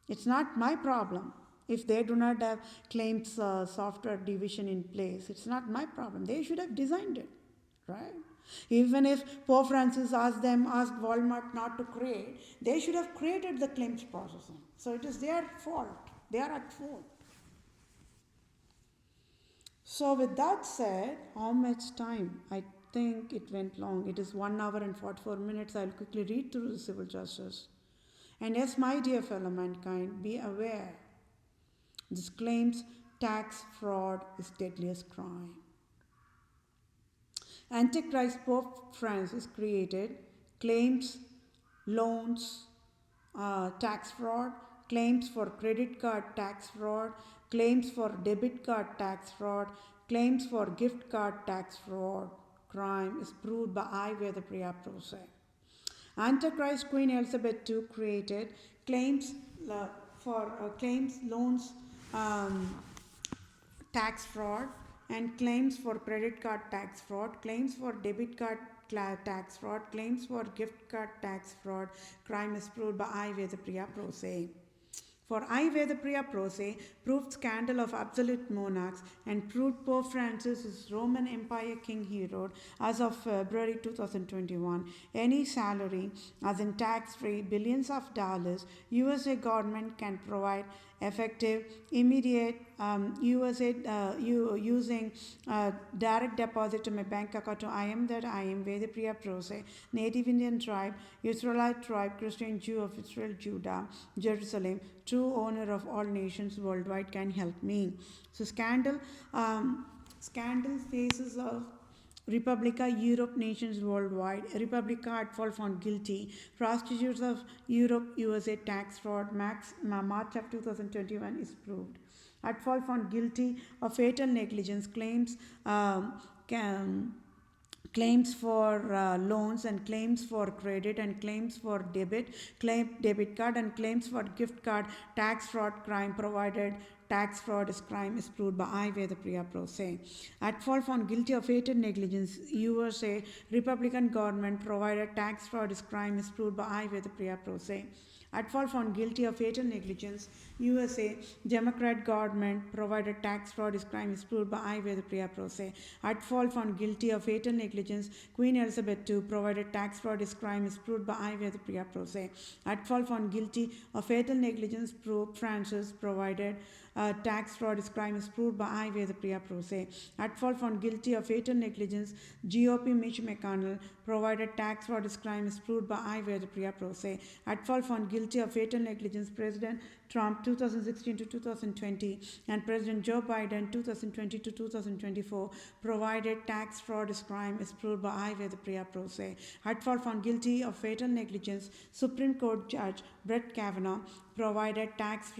It's not my problem. If they do not have claims software division in place, it's not my problem. They should have designed it, right? Even if Pope Francis asked Walmart not to create, they should have created the claims processing. So it is their fault. They are at fault. So with that said, how much time? I think it went long. It is 1 hour and 44 minutes. I'll quickly read through the civil justice. And yes, my dear fellow mankind, be aware. This claims tax fraud is deadliest crime. Antichrist Pope Francis created claims, loans, tax fraud, claims for credit card tax fraud, claims for debit card tax fraud, claims for gift card tax fraud. Crime is proved by I, Vethapriya, PROSE. Antichrist Queen Elizabeth II created claims for claims, loans, tax fraud, and claims for credit card tax fraud, claims for debit card tax fraud, claims for gift card tax fraud. Crime is proved by I, Vethapriya, PROSE. For I, Vethapriya, PROSE, proved scandal of Absolute-Monarchs and proved Pope Francis is Roman Empire King Herod as of February 2021. Any salary, as in tax-free billions of dollars, USA government can provide effective, immediate using direct deposit to my bank account to I am Vethapriya, PROSE, Native Indian tribe, Israelite tribe, Christian Jew of Israel, Judah, Jerusalem, true owner of all nations worldwide, can help me. So scandal faces of Republica, Europe nations worldwide. Republica had fall found guilty. Prostitutes of Europe, USA tax fraud. March of 2021 is proved. At fault found guilty of fatal negligence, can, claims for loans and claims for credit and claims for debit card and claims for gift card, tax fraud crime provided tax fraud is crime is proved by I. Vethapriya PROSE. At fault found guilty of fatal negligence, USA Republican government provided tax fraud is crime is proved by I. Vethapriya PROSE. At fault found guilty of fatal negligence, USA Democrat government provided tax fraud is crime is proved by I. Vethapriya PROSE. At fault found guilty of fatal negligence, Queen Elizabeth II provided tax fraud is crime is proved by I. Vethapriya PROSE. At fault found guilty of fatal negligence, Pope Francis provided tax fraud is crime is proved by I. Vethapriya PROSE. At fault found guilty of fatal negligence, GOP Mitch McConnell provided tax fraud is crime is proved by I. Vethapriya PROSE. At fault found guilty of fatal negligence, President Trump 2016 to 2020 and President Joe Biden 2020 to 2024 provided tax fraud is crime is proved by I. Vethapriya PROSE. At fault found guilty of fatal negligence, Supreme Court Judge Brett Kavanaugh provided tax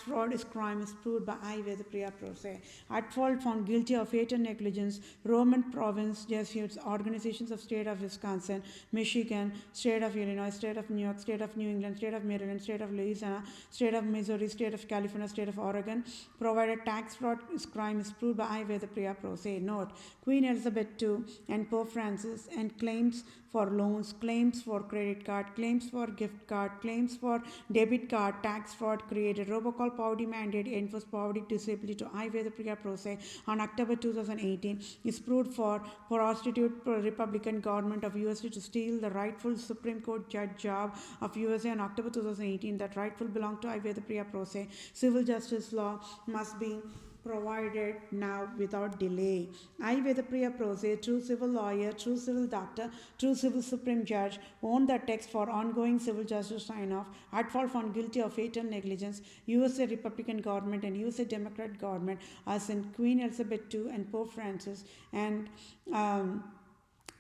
fraud is crime is proved by I. Vethapriya PROSE. At fault found guilty of fatal negligence, Roman Province Jesuits, organizations of state of Wisconsin, Michigan, state of Illinois, state of New York, state of New England, state of Maryland, state of Louisiana, state of Missouri, state of California, state of Oregon provided tax fraud is crime is proved by I. Vethapriya PROSE. Note: Queen Elizabeth II and Pope Francis and claims for loans, claims for credit card, claims for gift card, claims for debit card, tax fraud created robocall poverty mandate enforced poverty disability to I. Vethapriya PROSE on October 2018 is proved for prostitute Republican government of USA to steal the rightful Supreme Court judge job of USA on October 2018 that rightful belonged to I. Vethapriya PROSE. Civil justice law must be provided now without delay. I. Vethapriya PROSE, true civil lawyer, true civil doctor, true civil supreme judge, own the text for ongoing civil justice sign-off, at fault found guilty of fatal negligence, USA Republican government and USA Democrat government, as in Queen Elizabeth II and Pope Francis, and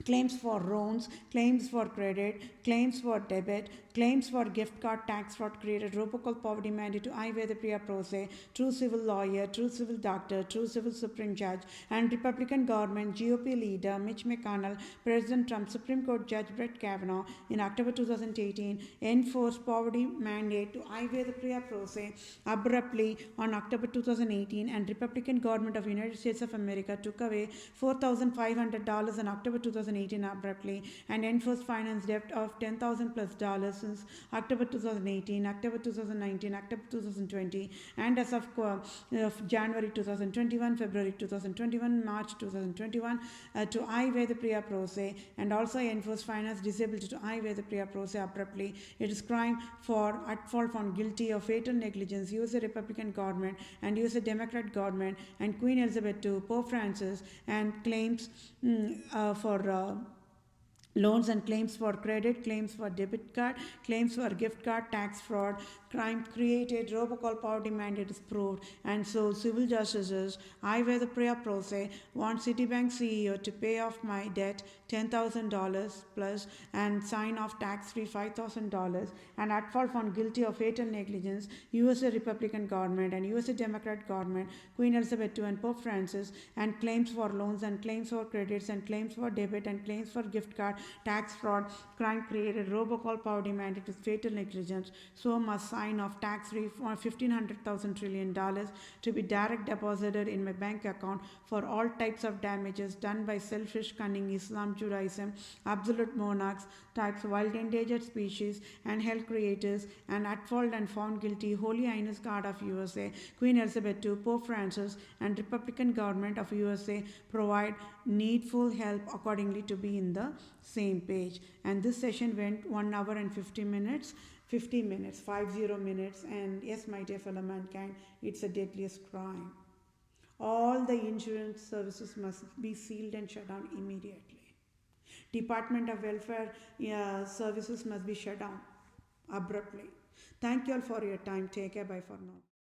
claims for loans, claims for credit, claims for debit, claims for gift card, tax fraud created robocall poverty mandate to I. Vethapriya PROSE, true civil lawyer, true civil doctor, true civil supreme judge, and Republican government, GOP leader Mitch McConnell, President Trump, Supreme Court Judge Brett Kavanaugh in October 2018 enforced poverty mandate to I. Vethapriya PROSE abruptly on October 2018, and Republican government of United States of America took away $4,500 in October 2018 abruptly and enforced finance debt of $10,000 plus since October 2018, October 2019, October 2020, and as of January 2021, February 2021, March 2021 to I. Vethapriya PROSE, and also enforced finance disability to I. Vethapriya PROSE abruptly. It is crime for at fault found guilty of fatal negligence, USA Republican government and USA Democrat government and Queen Elizabeth II, Pope Francis, and claims for loans and claims for credit, claims for debit card, claims for gift card, tax fraud, crime created, robocall poverty mandate is proved, and so civil justices, I. Vethapriya PROSE want Citibank CEO to pay off my debt $10,000 plus and sign off tax-free $5,000, and at fault found guilty of fatal negligence, USA Republican government and USA Democrat government, Queen Elizabeth II and Pope Francis, and claims for loans and claims for credits and claims for debit and claims for gift card, tax fraud, crime created, robocall poverty mandate with fatal negligence, so must sign off tax-free for $1,500 trillion to be direct deposited in my bank account for all types of damages done by selfish, cunning Islam, Judaism, absolute monarchs, types, wild endangered species, and health creators, and at fault and found guilty, Holy Highness God of USA, Queen Elizabeth II, Pope Francis, and Republican government of USA provide needful help accordingly to be in the same page. And this session went 1 hour and 50 minutes, 50 minutes, and yes, my dear fellow mankind, it's a deadliest crime. All the insurance services must be sealed and shut down immediately. Department of Welfare services must be shut down abruptly. Thank you all for your time. Take care. Bye for now.